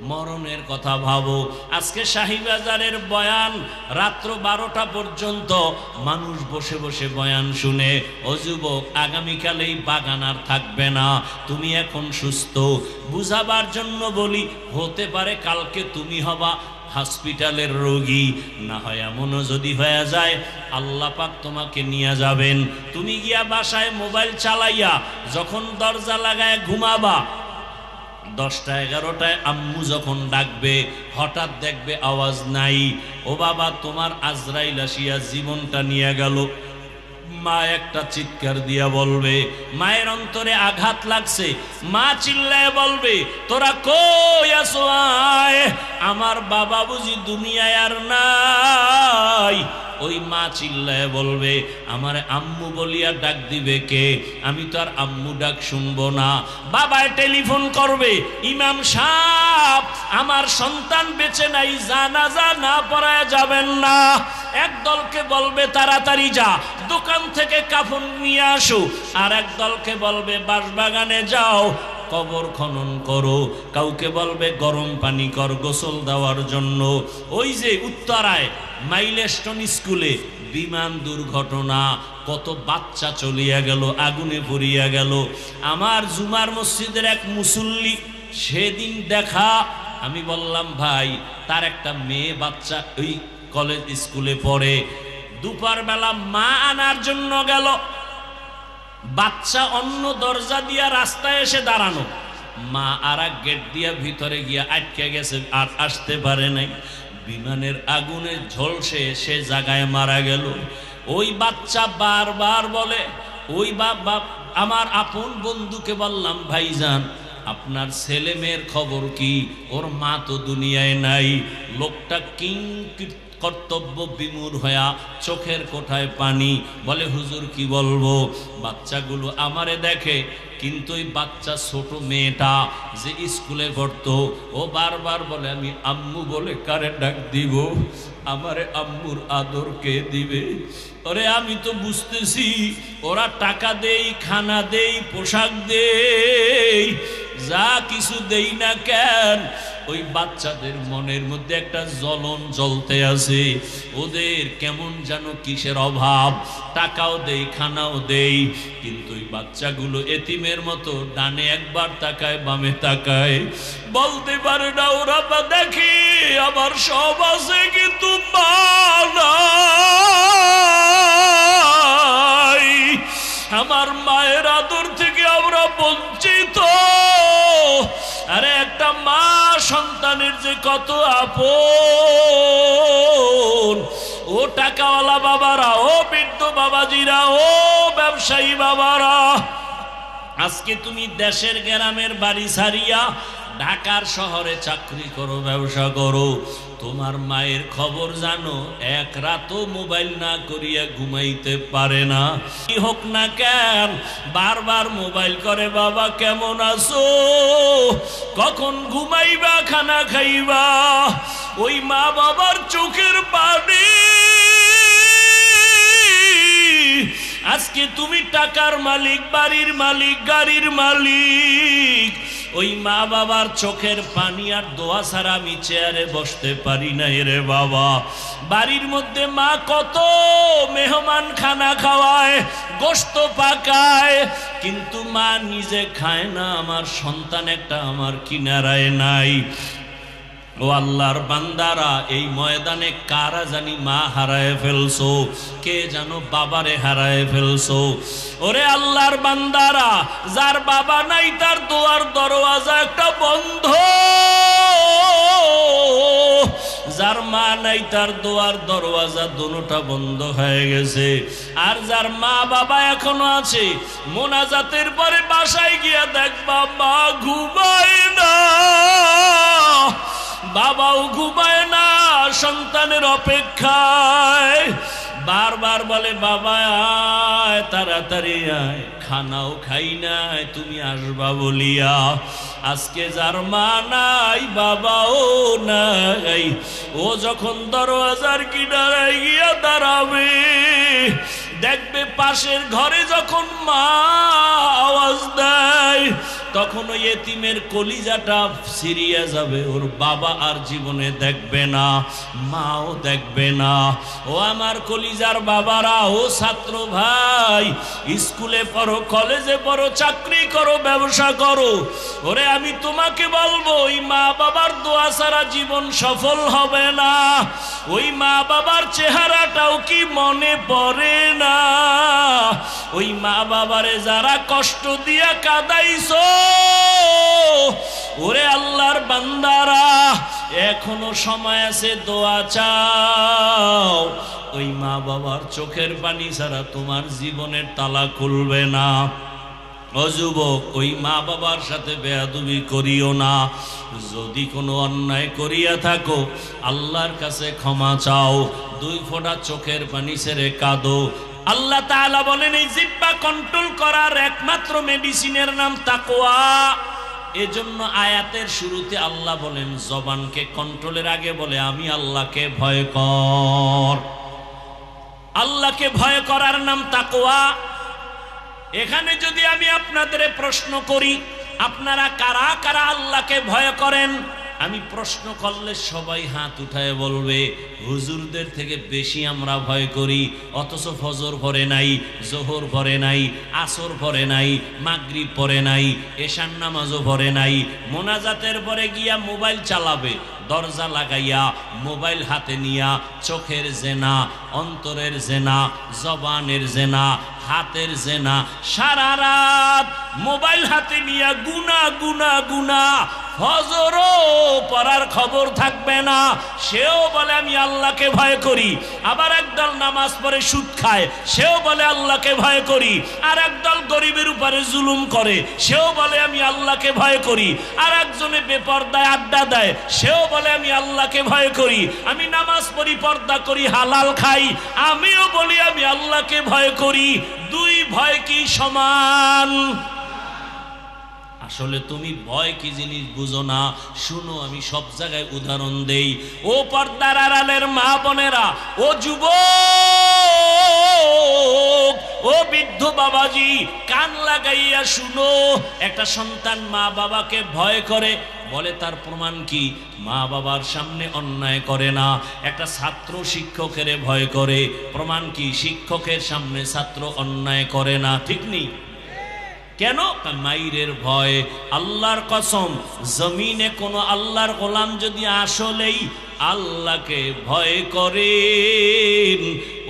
মরণের কথা ভাবো। আজকে শাহীবাজারের বয়ান রাত্র 12টা পর্যন্ত মানুষ বসে বসে বয়ান শুনে। ও যুবক, আগামীকাল এই বাগান আর থাকবে না। তুমি এখন সুস্থ, বুঝাবার জন্য বলি, হতে পারে কালকে তুমি হবা হসপিটালের রোগী। না হয় এমনও যদি হয়ে যায় আল্লাহ পাক তোমাকে নিয়ে যাবেন। তুমি গিয়া বাসায় মোবাইল চালাইয়া যখন দরজা লাগায় ঘুমাবা, 10টা 11টায় আম্মু যখন ডাকবে, হঠাৎ দেখবে আওয়াজ নাই। ও বাবা, তোমার আজরাইল আসিয়া জীবনটা নিয়ে গেল। মা একটা চিৎকার দিয়া বলবে, মায়ের অন্তরে আঘাত লাগছে। মা চিল্লায় বলবে, তোরা কই আছো আয়, আমার বাবা বুঝি দুনিয়ায় আর নাই। ওই মা চিল্লায় বলবে, আমার আম্মু বলিয়া ডাক দিবে কে? আমি তো আর আম্মু ডাক শুনবো না। বাবায় টেলিফোন করবে, ইমাম সাহেব আমার সন্তান বেঁচে নাই, জানাজা না পড়ায় যাবেন না। এক দলকে বলবে তাড়াতাড়ি যা দোকান থেকে কাফন নিয়ে আসো, আর এক দলকে বলবে বাঁশবাগানে যাও কবর খনন করো। কাউকে বলবে গরম পানি কর গোসল দেওয়ার জন্য। ওই যে উত্তরায় মাইলস্টোন স্কুলে বিমান দুর্ঘটনা, কত বাচ্চা চলিয়া গেল, আগুনে পুড়িয়া গেল। আমার জুমার মসজিদের এক মুসল্লি সেদিন দেখা, আমি বললাম ভাই, তার একটা মেয়ে বাচ্চা ওই কলেজ স্কুলে পড়ে, দুপুর বেলা মা আনার জন্য গেল, বাচ্চা অন্য দরজা দিয়া রাস্তায় এসে দাঁড়ানো, মা আর এক গেট দিয়া ভিতরে গিয়া আটকে গেছে, আর আসতে পারে নাই। বিমানের আগুনে ঝলসে সে জায়গায় মারা গেল। ওই বাচ্চা বারবার বলে, ওই বাপ আমার আপন বন্ধুকে বললাম, ভাইজান আপনার ছেলে মেয়ের খবর কি? ওর মা তো দুনিয়ায় নাই। লোকটা কর্তব্য বিমূঢ় হইয়া চোখের কোঠায় পানি, বলে হুজুর কি বলবো? বাচ্চাগুলো আমারে দেখে, কিন্তু ওই বাচ্চা ছোট মেয়েটা যে স্কুলে পড়তো, ও বারবার বলে আমি আম্মু বলে কারে ডাক দিব? আমারে আম্মুর আদর কে দিবে? ওরে আমি তো বুঝতেছি ওরা টাকা দেই, খানা দেই, পোশাক দেই, যা কিছু দেই না কেন, ওই বাচ্চাদের মনের মধ্যে একটা জ্বলন জ্বলতে আছে। ওদের কেমন যেন কিসের অভাব, টাকাও দেই, খানাও দেই, কিন্তু ওই বাচ্চাগুলো এতিমের মতো ডানে একবার তাকায়, বামে তাকায়, বলতে পারে না ওরা বা দেখি আমার সব আছে কিন্তু মা নাই। আমার মায়ের আদর থেকে আমরা বঞ্চিত। আরে একটা মা সন্তানের যে কত আপন। ও টাকাওয়ালা বাবারা, ও বৃদ্ধ বাবাজিরা, ও ব্যবসায়ী বাবারা, আজকে তুমি দেশের গ্রামের বাড়ি ছাড়িয়া ঢাকার শহরে চাকরি করো, ব্যবসা করো, তোমার মায়ের খবর জানো? এক রাতও মোবাইল না করিয়া ঘুমাইতে পারে না। কি হোক না কেন বারবার মোবাইল করে, বাবা কেমন আছো, কখন ঘুমাইবা, খানা খাইবা? ওই মা বাবার চোখের পানি। আজকে তুমি টাকার মালিক, বাড়ির মালিক, গাড়ির মালিক, ওই মা বাবার চোখের পানি আর দোয়া ছাড়া আমি চেয়ারে বসতে পারি না রে বাবা। বাড়ির মধ্যে মা কত মেহমান খানা খাওয়ায়, গোশত পাকায়, কিন্তু মা নিজে খায় না। আমার সন্তান একটা আমার কিনারায় নাই। ও আল্লাহর বান্দারা, এই ময়দানে কারা জানি মা হারায় ফেলছো, কে জানো বাবারে হারায় ফেলছো। ওরে আল্লাহর বান্দারা, যার বাবা নাই তার দোয়ার দরওয়াজা একটা বন্ধ, যার মা নাই তার দোয়ার দরওয়াজা দুটোটা বন্ধ হয়ে গেছে। আর যার মা বাবা এখনো আছে, মোনাজাতের পরে বাসায় গিয়া দেখবা মা ঘুমায় না, বাবাও ঘুমায় না, সন্তানের অপেক্ষায়। বারবার বলে বাবা আয়, তাড়াতাড়ি আয়, খানাও খাই নাই তুমি আসবা বলিয়া। আজকে যার মা নাই, বাবাও নাই, ও যখন দরওয়াজার কিনারায় গিয়া দাঁড়াবে, দেখবে পাশের ঘরে যখন মা আওয়াজ দেয়, তখন ওই এতিমের কলিজাটা ছিঁড়িয়া যাবে, ওর বাবা আর জীবনে দেখবে না, মাও দেখবে না। ও আমার কলিজার বাবারা, ও ছাত্র ভাই, স্কুলে পড়ো, কলেজে পড়ো, চাকরি করো, ব্যবসা করো, ওরে আমি তোমাকে বলবো ওই মা বাবার দোয়া ছাড়া জীবন সফল হবে না। ওই মা বাবার চেহারাটাও কি মনে পড়ে না? ওই মা বাবারে যারা কষ্ট দিয়া কাঁদাইছো, ওরে আল্লাহর বান্দারা, এখনো সময় আছে, দোয়া চাও। ওই মা বাবার চোখের পানি ছাড়া তোমার জীবনের তালা খুলবে না। ও যুবক, ওই মা বাবার সাথে বেয়াদবি করিও না। যদি কোনো অন্যায় করিয়া থাকো, আল্লাহর কাছে ক্ষমা চাও, 2 ফোঁটা চোখের পানি ছেড়ে কাঁদো। আল্লাহ তাআলা বলেন এই জিহ্বা কন্ট্রোল করার একমাত্র মেডিসিনের নাম তাকওয়া। এজন্য আয়াতের শুরুতে আল্লাহ বলেন জবানকে কন্ট্রোলের আগে বলে আমি আল্লাহকে ভয় কর। আল্লাহকে ভয় করার নাম তাকওয়া। এখানে যদি আমি আপনাদের প্রশ্ন করি, আপনারা কারা কারা আল্লাহকে ভয় করেন? আমি প্রশ্ন করলে সবাই হাত উঠায় বলবে হুজুরদের থেকে বেশি আমরা ভয় করি, অথচ ফজর পড়ে নাই, জোহর পড়ে নাই, আসর পড়ে নাই, মাগরিব পড়ে নাই, এশার নামাজও পড়ে নাই। মোনাজাতের পরে গিয়া মোবাইল চালাবে, দরজা লাগাইয়া মোবাইল হাতে নিয়া চোখের জেনা, অন্তরের জেনা, জবানের জেনা, হাতের জেনা, সারা রাত মোবাইল হাতে নিয়া গুনা গুনা গুনা, ফজরও পড়ার খবর থাকবে না। সেও বলে আমি আল্লাহকে ভয় করি। আবার একদল নামাজ পড়ে সুদ খায়, সেও বলে আল্লাহকে ভয় করি। আর একদল গরিবের উপরে জুলুম করে, সেও বলে আমি আল্লাহকে ভয় করি। আর একজনে বেপরদায় আড্ডা দেয়, সেও বলে আমি আল্লাহকে ভয় করি। আমি নামাজ পড়ি, পর্দা করি, হালাল খাই, আমিও বলি আমি আল্লাহকে ভয় করি। 2 ভয় কি সমান? আসলে তুমি ভয় কি জিনিস বুঝো না। শুনো, আমি সব জায়গায় উদাহরণ দেই। ও পর্দার আড়ালের মা বোনেরা, ও যুবক, ও বৃদ্ধ বাবাজি, কান লাগাইয়া শুনো। একটা সন্তান মা বাবাকে ভয় করে, বলে তার প্রমাণ কি? মা বাবার সামনে অন্যায় করে না। একটা ছাত্র শিক্ষকের ভয় করে, প্রমাণ কি? শিক্ষকের সামনে ছাত্র অন্যায় করে না। ঠিক নেই? কেন? মাইরের ভয়। আল্লাহর কসম, জমিনে কোনো আল্লাহর গোলাম যদি আসলেই আল্লাহকে ভয় করেন,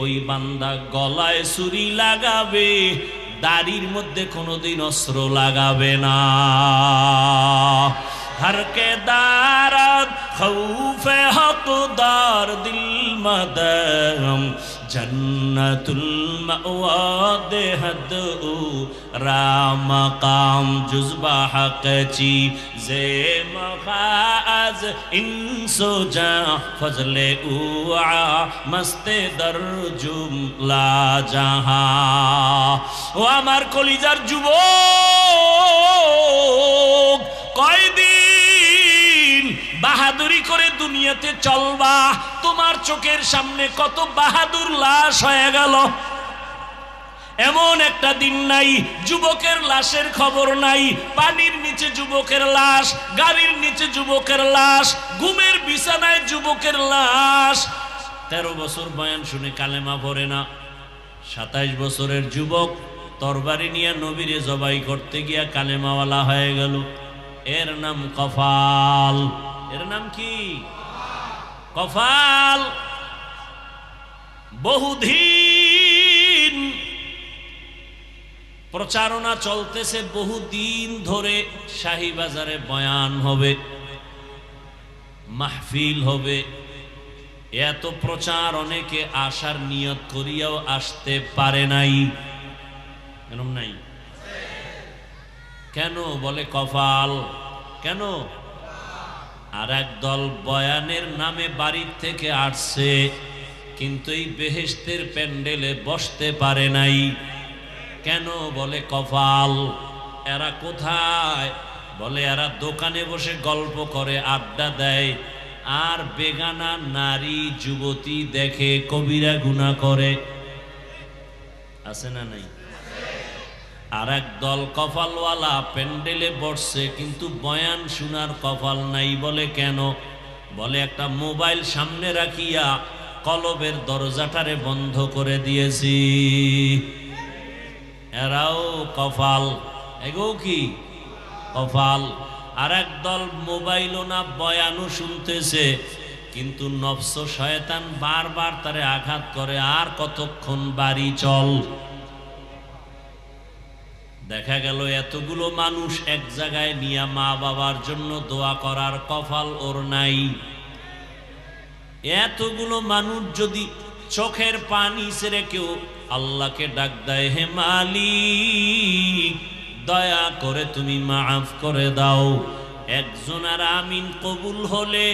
ওই বান্দা গলায় ছুরি লাগাবে, দাড়ির মধ্যে কোনোদিন অস্ত্র লাগাবে না। हर के दारद खौफे हकदार दिल मदम जन्नतुल मअवा देहद राम काम जुज़बा हक़ची ज़े मखाज़ इंसो जा फजले उआ मस्ते दर जुमला जहाँ। ও আমার কলিজার যুবক, কয়দিন বাহাদুরি করে দুনিয়াতে চলবা? তোমার চোখের সামনে কত বাহাদুর লাশ হয়ে গেল। এমন একটা দিন নাই যুবকের লাশের খবর নাই। পানির নিচে যুবকের লাশ, গাড়ির নিচে যুবকের লাশ, ঘুমের বিছানায় যুবকের লাশ। 13 বছর বয়ান শুনে কালেমা পড়ে না। 27 বছরের যুবক তরবারি নিয়ে নবীরে জবাই করতে গিয়া কালেমাওয়ালা হয়ে গেল। এর নাম কফাল। এর নাম কি? কফাল। বহুদিন প্রচারণা চলতেছে, বহুদিন ধরে শাহীবাজারে বয়ান হবে, মাহফিল হবে। এত প্রচার, অনেকে আসার নিয়ত করিয়াও আসতে পারে নাই। এরকম নাই? কেন? বলে কপাল। কেন? আর একদল বয়ানের নামে বাড়ির থেকে আসছে, কিন্তু এই বেহেশতের প্যান্ডেলে বসতে পারে নাই। কেন? বলে কপাল। এরা কোথায়? বলে এরা দোকানে বসে গল্প করে, আড্ডা দেয়, আর বেগানা নারী যুবতী দেখে কবিরা গুনাহ করে। আছে না নাই? আর এক দল কপালওয়ালা প্যান্ডেলে বসছে কিন্তু বয়ান শোনার কপাল নাই। বলে কেন? বলে একটা মোবাইল সামনে রাখিয়া কলবের দরজাটারে বন্ধ করে দিয়েছি। এরাও কপাল, এগো কি কপাল। আর এক দল মোবাইলও না বয়ানও শুনতেছে কিন্তু নফস শয়তান বারবার তারে আঘাত করে, আর কতক্ষণ বাড়ি চল। দেখা গেল এতগুলো মানুষ এক জায়গায় নিয়ে মা বাবার জন্য দোয়া করার কপাল ওর নাই। এতগুলো মানুষ যদি চোখের পানি ছেড়ে কেউ আল্লাহকে ডাক দেয়, হে মালিক দয়া করে তুমি মাফ করে দাও, একজনের আমিন কবুল হলে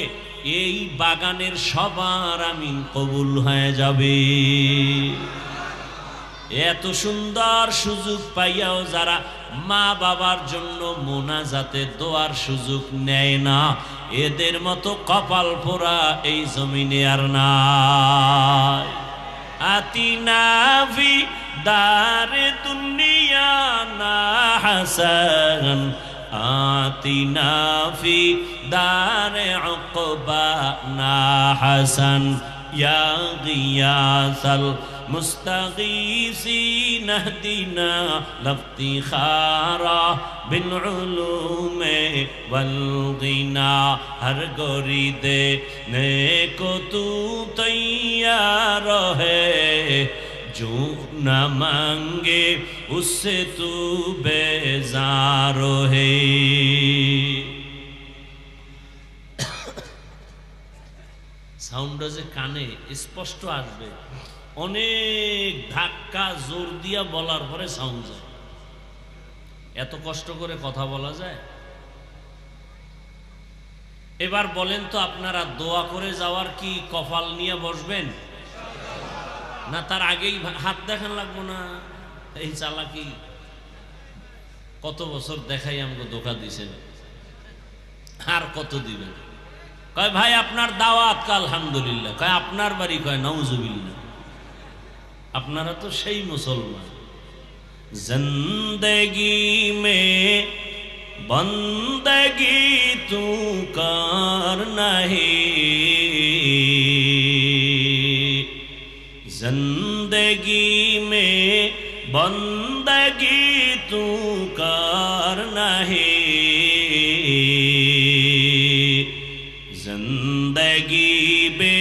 এই বাগানের সবার আমিন কবুল হয়ে যাবে। এত সুন্দর সুযোগ পাইয়াও যারা মা বাবার জন্য মোনাজাতে দোয়ার সুযোগ নেয় না, এদের মতো কপাল পোড়া এই জমিনে আর নাই। আতিনা ফি দারে দুনিয়া না হাসান, আতিনা ফি দারে উকবা না হাসান, ইয়া গিয়াসাল মুস্তাগীসিন ইহদিনা লিফতিখারা বিল উলুমে ওয়াল গিনা। হর গোরি দে নেকো তু তৈয়ার হে, जो न मांगे उससे तू बेजार है। সাউন্ডটা যে কানে স্পষ্ট আসবে, অনেক ধাক্কা জোর দিয়া বলার পরে সাউন্ড যায়। এত কষ্ট করে কথা বলা যায়? এবার বলেন তো আপনারা দোয়া করে যাওয়ার কি কপাল নিয়ে বসবেন না তার আগেই হাত দেখান লাগবো না? এই চালাকি কত বছর দেখাই আমাকে ধোঁকা দিছেন, আর কত দিবেন? কয় ভাই আপনার দাওয়াত, আলহামদুলিল্লাহ। কয় আপনার বাড়ি? কয় নাউজুবিল্লাহ। আপনারা তো সেই মুসলমান। জিন্দেগি মে বন্দগি তু কার নাহি, जिंदगी में बंदगी तू कर नहीं, जिंदगी बे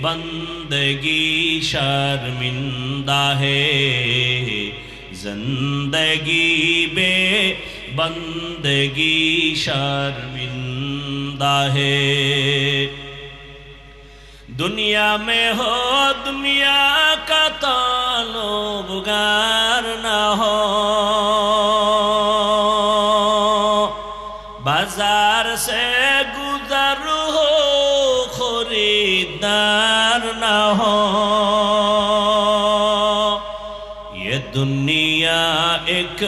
बंदगी शर्मिंदा है, जिंदगी बे बंदगी शर्मिंदा है। दुनिया में हो दुनिया का ताल्लुगार न हो, बाजार से गुजर हो खरीदार न हो, ये दुनिया एक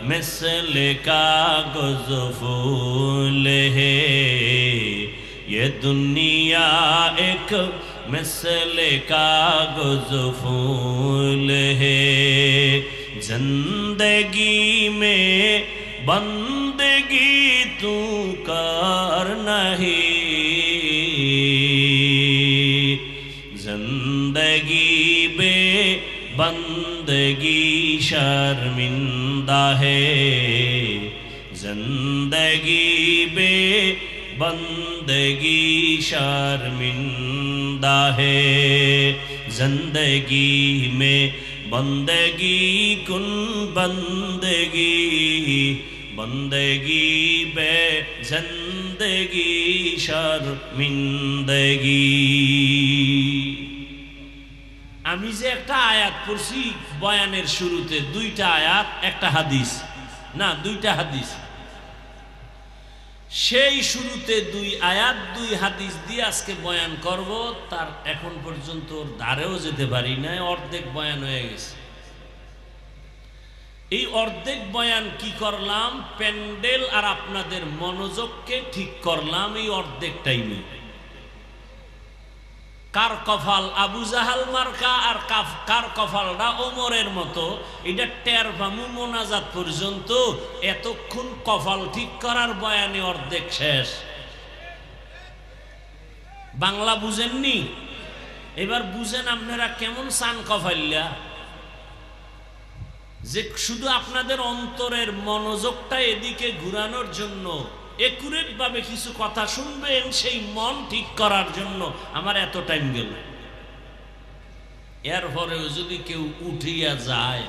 मिसल कागज़ फूल है, ये दुनिया एक मिसल कागज़ फूल है, जिंदगी में बंदगी तू कर नहीं, जिंदगी बे बंदगी शर्मिंदा है, जिंदगी बे बंदगी शर्मिंदा है, जिंदगी में बंदगी कुन बंदगी, बंदगी बे जिंदगी शर्मिंदगी। আমি যে একটা আয়াত পড়ছি বয়ানের শুরুতে, দুইটা আয়াত একটা হাদিস, না দুইটা হাদিস, সেই শুরুতে দুই আয়াত দুই হাদিস দিয়ে আজকে বয়ান করব। তার এখন পর্যন্ত ধারেও যেতে পারি না, অর্ধেক বয়ান হয়ে গেছে। এই অর্ধেক বয়ান কি করলাম? প্যান্ডেল আর আপনাদের মনোযোগকে ঠিক করলাম এই অর্ধেক টাইমে। কার কপাল আবু জাহাল মার্কা আর কার কপালটা ওমরের মতো, এটা টের পামু মোনাজাত পর্যন্ত। এতক্ষণ কপাল ঠিক করার বয়ানে অর্ধেক শেষ। বাংলা বুঝেননি? এবার বুঝেন আপনারা কেমন চান কপাইল্লা, যে শুধু আপনাদের অন্তরের মনোযোগটা এদিকে ঘুরানোর জন্য, একুরেট ভাবে কিছু কথা শুনবেন, সেই মন ঠিক করার জন্য আমার এত টাইম গেল। এরপরেও যদি কেউ উঠিয়া যায়,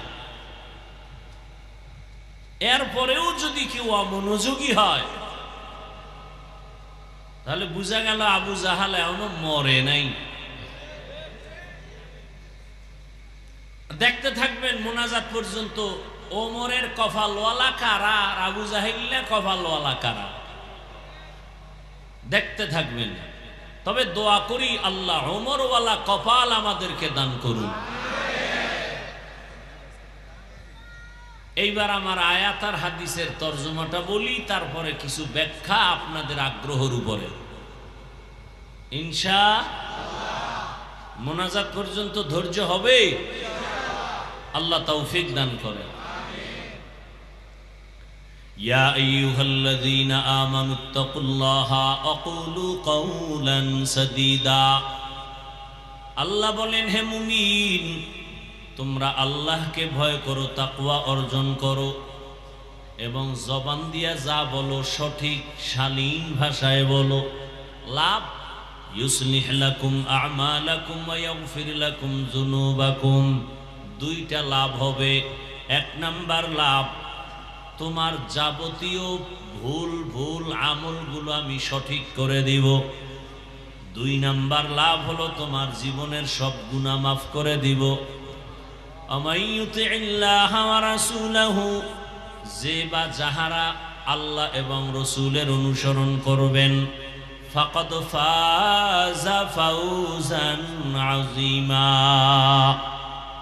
এরপরেও যদি কেউ অমনোযোগী হয়, তাহলে বুঝা গেল আবু জাহাল এখনো মরে নাই। দেখতে থাকবেন মোনাজাত পর্যন্ত ওমরের কপালওয়ালা কারা আর আবু জাহিল্লা কপালওয়ালা কারা, দেখতে থাকবেন। তবে দোয়া করি আল্লাহ ওমরওয়ালা কপাল আমাদেরকে দান করুন। এইবার আমার আয়াত আর হাদিসের তর্জমাটা বলি, তারপরে কিছু ব্যাখ্যা আপনাদের আগ্রহের উপরে ইনশাআল্লাহ। মোনাজাত পর্যন্ত ধৈর্য হবে, আল্লাহ তৌফিক দান করেন। ইয়া আইয়ুহাল্লাযীনা আমানুত্তাকুল্লাহা ওয়াকুলু কাওলান সাদীদা। আল্লাহ বলেন, হে মুমিন, তোমরা আল্লাহকে ভয় করো, তাকওয়া অর্জন করো, এবং জবান দিয়া যা বলো সঠিক শালীন ভাষায় বলো। লাভ, ইউসলিহ লাকুম আমালাকুম ওয়া ইয়াগফির লাকুম যুনুবাকুম। দুইটা লাভ হবে। এক নাম্বার লাভ, তোমার যাবতীয় ভুল আমলগুলো আমি সঠিক করে দিব। দুই নাম্বার লাভ হলো তোমার জীবনের সব গুনাহ মাফ করে দিব। আমাইয়ুতিল্লাহ ওয়া রাসূলাহু, যে বা যাহারা আল্লাহ এবং রসুলের অনুসরণ করবেন, ফাকাদ ফাযা ফাওজান আযীমা,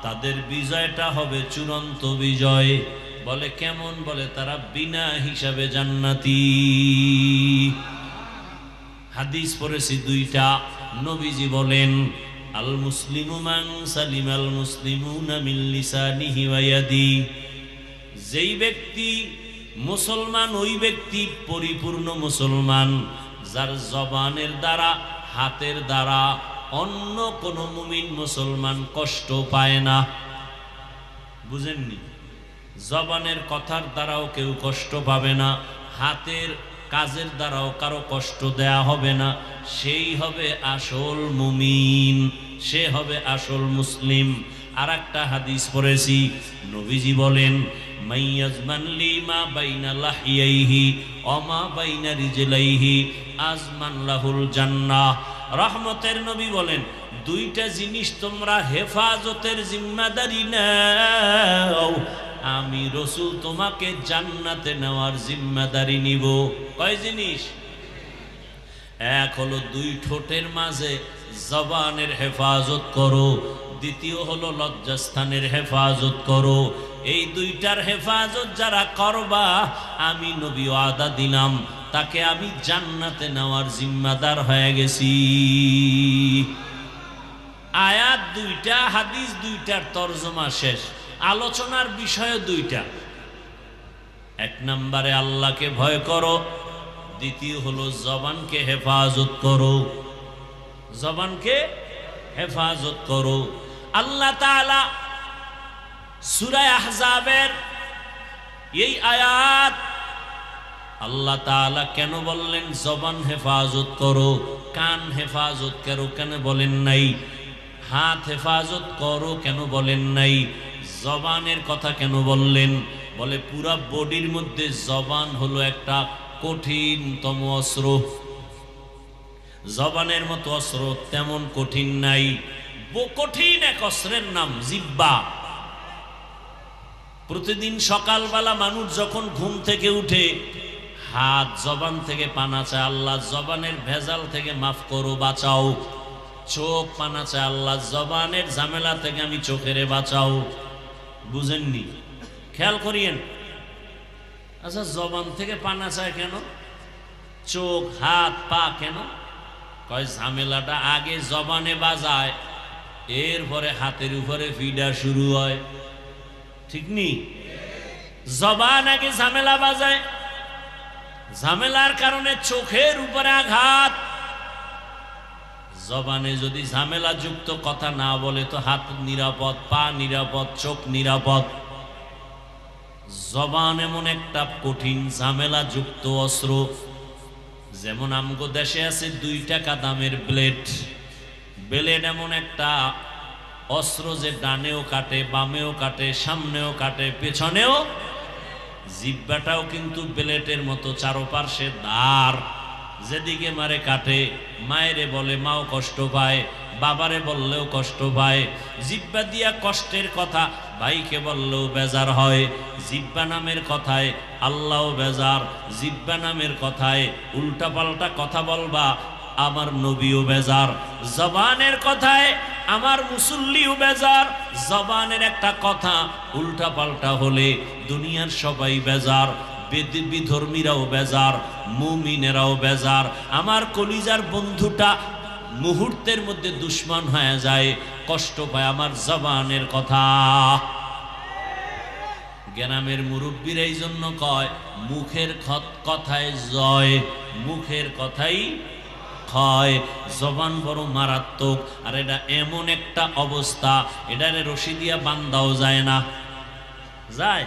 তাদের বিজয়টা হবে চূড়ান্ত বিজয়। বলে কেমন? বলে তারা বিনা হিসাবে জান্নাতি। হাদিস পড়েছি দুইটা। নবীজি বলেন, আল মুসলিমু মান সালিমাল মুসলিমুনা মিন লিসানিহি ওয়া ইয়াদি। যেই ব্যক্তি মুসলমান, ওই ব্যক্তি পরিপূর্ণ মুসলমান, যার জবানের দ্বারা, হাতের দ্বারা অন্য কোন মুমিন মুসলমান কষ্ট পায় না। বুঝেননি? জবানের কথার দ্বারাও কেউ কষ্ট পাবে না, হাতের কাজের দ্বারাও কারো কষ্ট দেয়া হবে না। সেই হবে আসল মুমিন, সে হবে আসল মুসলিম। আর একটা হাদিস পড়েছি, নবীজি বলেন, মাইয়াজমান লিমা বাইনা লাহিয়াইহি ওয়া মা বাইনা রিজলাইহি আজমান লাহুল জান্নাহ। রহমতের নবী বলেন, দুইটা জিনিস তোমরা হেফাজতের জিম্মাদারি নাও, আমি রসুল তোমাকে জান্নাতে নেওয়ার জিম্মাদারি নিব। কয় জিনিস? এক হলো দুই ঠোঁটের মাঝে জবানের হেফাজত করো, দ্বিতীয় হলো লজ্জাস্থানের হেফাজত করো। এই দুইটার হেফাজত যারা করবা, আমি নবী ওয়াদা দিলাম, তাকে আমি জান্নাতে নেওয়ার জিম্মাদার হয়ে গেছি। আয়াত দুইটা, হাদিস দুইটার তরজমা শেষ। আলোচনার বিষয় দুইটা। এক নম্বরে আল্লাহকে ভয় করো, দ্বিতীয় হলো জবানকে হেফাজত করো, জবানকে হেফাজত করো। আল্লাহ তাআলা সূরা আহজাবের এই আয়াত, আল্লাহ তাআলা কেন বললেন জবান হেফাজত করো, কান হেফাজত করো কেন বলেন নাই? হাত হেফাজত করো কেন বলেন নাই? জবানের কথা কেন বললেন? বলে পুরা বডির মধ্যে জবান হলো একটা কঠিনতম অস্ত্র। জবানের মতো অস্ত্র তেমন কঠিন নাই। কঠিন এক অস্ত্রের নাম জিহ্বা। প্রতিদিন সকালবেলা মানুষ যখন ঘুম থেকে উঠে, হাত জবান থেকে পানা চায়, আল্লাহ জবানের ভেজাল থেকে মাফ করো, বাঁচাও। চোখ পানা চায়, আল্লাহ জবানের ঝামেলা থেকে আমি চোখেরে বাঁচাও। বুঝেননি? খেয়াল করিয়েন। আচ্ছা, জবান থেকে পানা চায় কেন? চোখ, হাত, পা কেন? কয় ঝামেলাটা আগে জবানে বাজায়, এরপরে হাতের উপরে ফিডা শুরু হয়। ঠিক নি? জবান আগে ঝামেলা বাজায়, ঝামেলার কারণে চোখের উপরে আঘাত। জবানে যদি ঝামেলা যুক্ত কথা না বলে তো হাত নিরাপদ, পা নিরাপদ, চোখ নিরাপদ। জবান এমন একটা কঠিন ঝামেলা যুক্ত অস্ত্র। যেমন আমগো দেশে আছে 2 টাকা দামের ব্লেড। ব্লেড এমন একটা অস্ত্র যে ডানেও কাটে, বামেও কাটে, সামনেও কাটে, পেছনেও। জিহ্বাটাও কিন্তু ব্লেডের মতো, চারপাশে ধার, যেদিকে মারে কাটে। মায়েরে বলে মাও কষ্ট পায়, বাবারে বললেও কষ্ট পায়। জিহ্বা দিয়া কষ্টের কথা ভাইকে বললেও বেজার হয়। জিহ্বা নামের কথায় আল্লাহও বেজার। জিহ্বা নামের কথায় উল্টাপাল্টা কথা বলবা, আমার নবীও বেজার। জবানের কথায় আমার মুসল্লিও বেজার। জবানের একটা কথা উল্টাপাল্টা হলে দুনিয়ার সবাই বেজার। বিধর্মীরাও বেজার, মুমিনেরাও বেজার। আমার কলিজার বন্ধুটা মুহূর্তের মধ্যে দুশ্মন হয়ে যায়, কষ্ট পায় আমার জবানের কথা। গ্রামের মুরব্বীরা এই জন্য কয় মুখের কথায় জয়, মুখের কথাই ক্ষয়। জবান বড় মারাত্মক। আর এটা এমন একটা অবস্থা, এটারে রশি দিয়া বান্ধাও যায় না। যায়?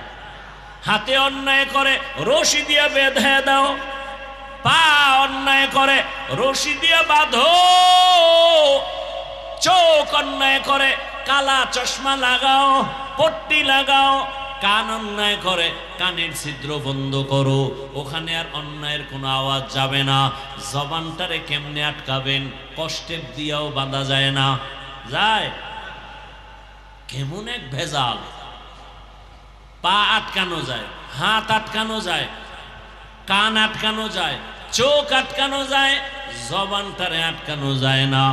হাতে অন্যায় করে রশি দিয়া বেঁধে দাও, পা অন্যায় করে রশি দিয়া বাঁধো, চোখ অন্যায় করে কালা চশমা লাগাও, পট্টি লাগাও, কান অন্যায় করে কানের ছিদ্র বন্ধ করো, ওখানে আর অন্যায়ের কোনো আওয়াজ যাবে না। জবানটারে কেমনে আটকাবেন? কষ্টেপ দিয়াও বাঁধা যায় না। যায়? কেমন এক ভেজাল। পা আটকানো যায়, হাত আটকানো যায়, কান আটকানো যায়, চোখ আটকানো যায়, জবানটারে আটকানো যায় না।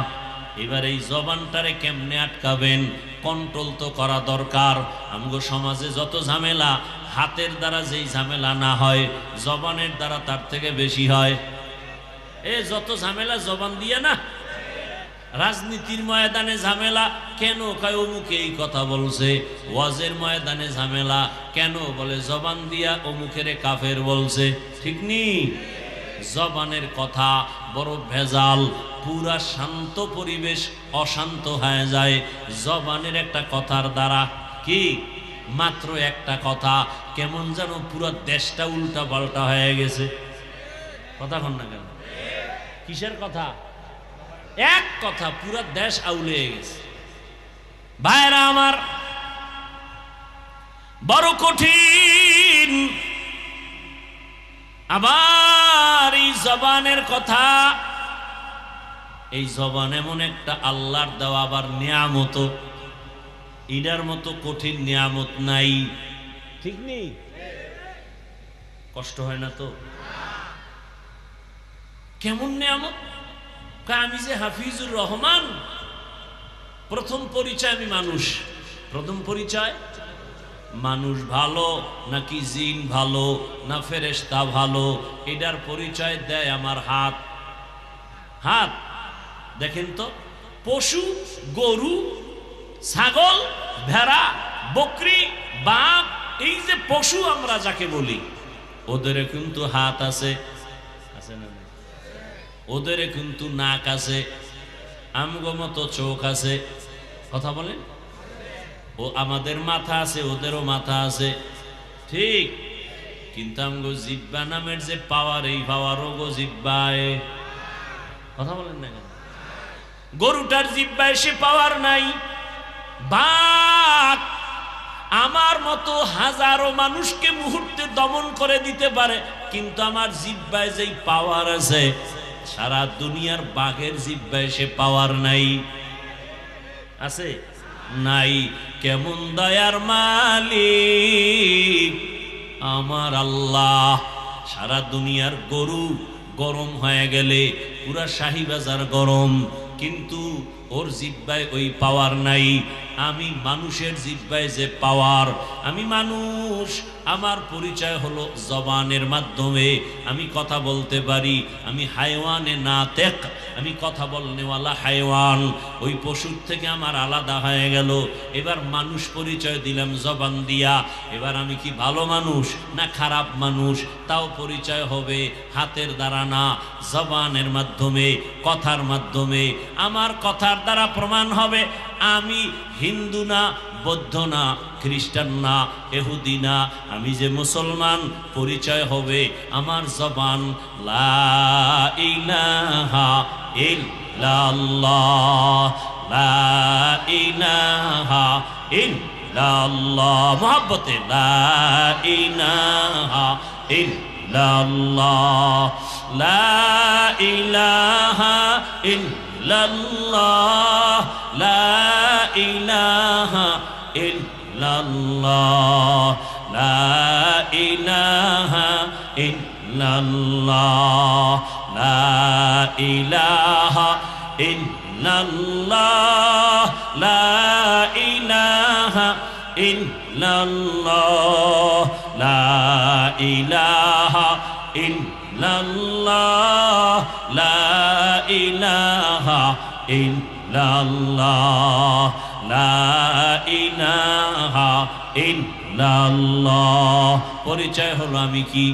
এবার এই জবানটারে কেমনে আটকাবেন? কন্ট্রোল তো করা দরকার। আমগো সমাজে যত ঝামেলা, হাতের দ্বারা যেই ঝামেলা না হয়, জবানের দ্বারা তার থেকে বেশি হয়। যত ঝামেলা জবান দিয়ে না। রাজনীতির ময়দানে ঝামেলা কেন? কয় অমুকে এই কথা বলছে। ওয়াজের ময়দানে ঝামেলা কেন? বলে জবান দিয়া অমুকের কাফের বলছে। ঠিক নি? জবানের কথা বড় ভেজাল। পুরা শান্ত পরিবেশ অশান্ত হয়ে যায় জবানের একটা কথার দ্বারা। কি? মাত্র একটা কথা, কেমন যেন পুরো দেশটা উল্টা পাল্টা হয়ে গেছে। কথা কন না কেন? কিসের কথা? এক কথা পুরো দেশ আউলে গেছে। ভাইরা আমার, বড় কঠিন। আবার এই জবানের কথা, এই জবান এমন একটা আল্লাহর দেওয়া আবার নিয়ামত। এটার মতো কঠিন নিয়ামত নাই। ঠিক নেই? কষ্ট হয় না তো? কেমন নিয়ামত? আমি যে হাফিজুর রহমান, প্রথম পরিচয় আমি মানুষ। প্রথম পরিচয় মানুষ ভালো নাকি জিন ভালো না ফেরেশতা ভালো, এটার পরিচয় দেয় আমার হাত। হাত দেখেন তো, পশু, গরু, ছাগল, ভেড়া, বকরি, বাঘ, এই যে পশু আমরা যাকে বলি, ওদের কিন্তু হাত আছে, আছে না? ওদের কিন্তু নাক আছে, আমগো মতো চোখ আছে। কথা বলেন? ও আমাদের মাথা আছে, ওদেরও মাথা আছে। ঠিক? কিন্তু আমগো জিহ্বা নামের যে পাওয়ার, এই পাওয়ারও গো জিহ্বায়। কথা বলেন না কেন? গরুটার জিহ্বায় সে পাওয়ার নাই। বাঘ আমার মতো হাজারো মানুষকে মুহূর্তে দমন করে দিতে পারে, কিন্তু আমার জিহ্বায় যেই পাওয়ার আছে, সারা দুনিয়ার বাঘের জিহ্বায় সে পাওয়ার নাই। আছে? নাই। কেমন দয়ার মালিক আমার আল্লাহ! সারা দুনিয়ার গরু গরম হয়ে গেলে পুরা শাহীবাজার গরম, কিন্তু ওর জিহ্বায় ওই পাওয়ার নাই। আমি মানুষের জিহ্বায় যে পাওয়ার, আমি মানুষ, আমার পরিচয় হলো জবানের মাধ্যমে। আমি কথা বলতে পারি, আমি হায়ওয়ানে নাতেক, আমি কথা বলনেওয়ালা হায়ওয়ান, ওই পশুর থেকে আমার আলাদা হয়ে গেল। এবার মানুষ পরিচয় দিলাম জবান দিয়া। এবার আমি কি ভালো মানুষ না খারাপ মানুষ তাও পরিচয় হবে হাতের দ্বারা না, জবানের মাধ্যমে, কথার মাধ্যমে। আমার কথার দ্বারা প্রমাণ হবে আমি হিন্দু না, বৌদ্ধ না, খ্রিস্টান না, ইহুদি না, আমি যে মুসলমান পরিচয় হবে আমার জবান। লা ইলাহা ইল্লাল্লাহ, লা ইলাহা ইল্লাল্লাহ, মুহাব্বতে লা ইলাহা ইল্লাল্লাহ, লা ইলাহা ইল্লাল্লাহ, লা ইলাহা ইল্লাল্লাহ, লা ইলাহা ইল্লাল্লাহ, লা ইলাহা ইল্লাল্লাহ, লা ইলাহা ইল্লাল্লাহ, লা ইলাহা ইল্লাল্লাহ, লা ইলাহা ইল্লাল্লাহ, লা ইলাহা ইল্লাল্লাহ। পরিচয় হলো আমি কি?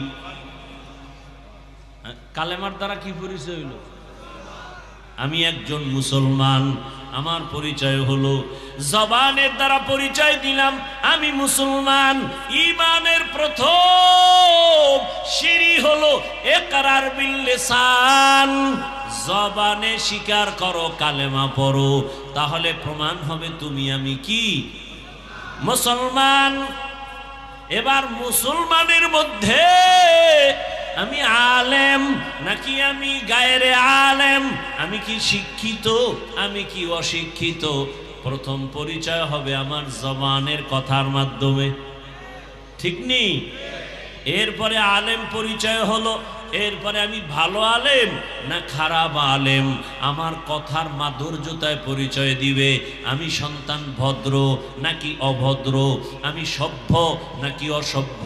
কালেমার দ্বারা কি পরিচয় হলো? আমি একজন মুসলমান। আমার পরিচয় হলো জবানের দ্বারা পরিচয় দিলাম আমি মুসলমান। ঈমানের প্রথম সিঁড়ি হলো ইকরার বিল লিসান, জবানে স্বীকার করো, কালেমা পড়ো, তাহলে প্রমাণ হবে তুমি আমি কি? মুসলমান। এবার মুসলমানের মধ্যে আমি আলেম নাকি আমি গায়রে আলেম, আমি কি শিক্ষিত আমি কি অশিক্ষিত, প্রথম পরিচয় হবে আমার জবানের কথার মাধ্যমে, ঠিক নেই? এরপরে আলেম পরিচয় হলো, এরপরে আমি ভালো আলেম না খারাপ আলেম, আমার কথার মাধুর্যতায় পরিচয় দিবে আমি সন্তান ভদ্র নাকি অভদ্র, আমি সভ্য নাকি অসভ্য,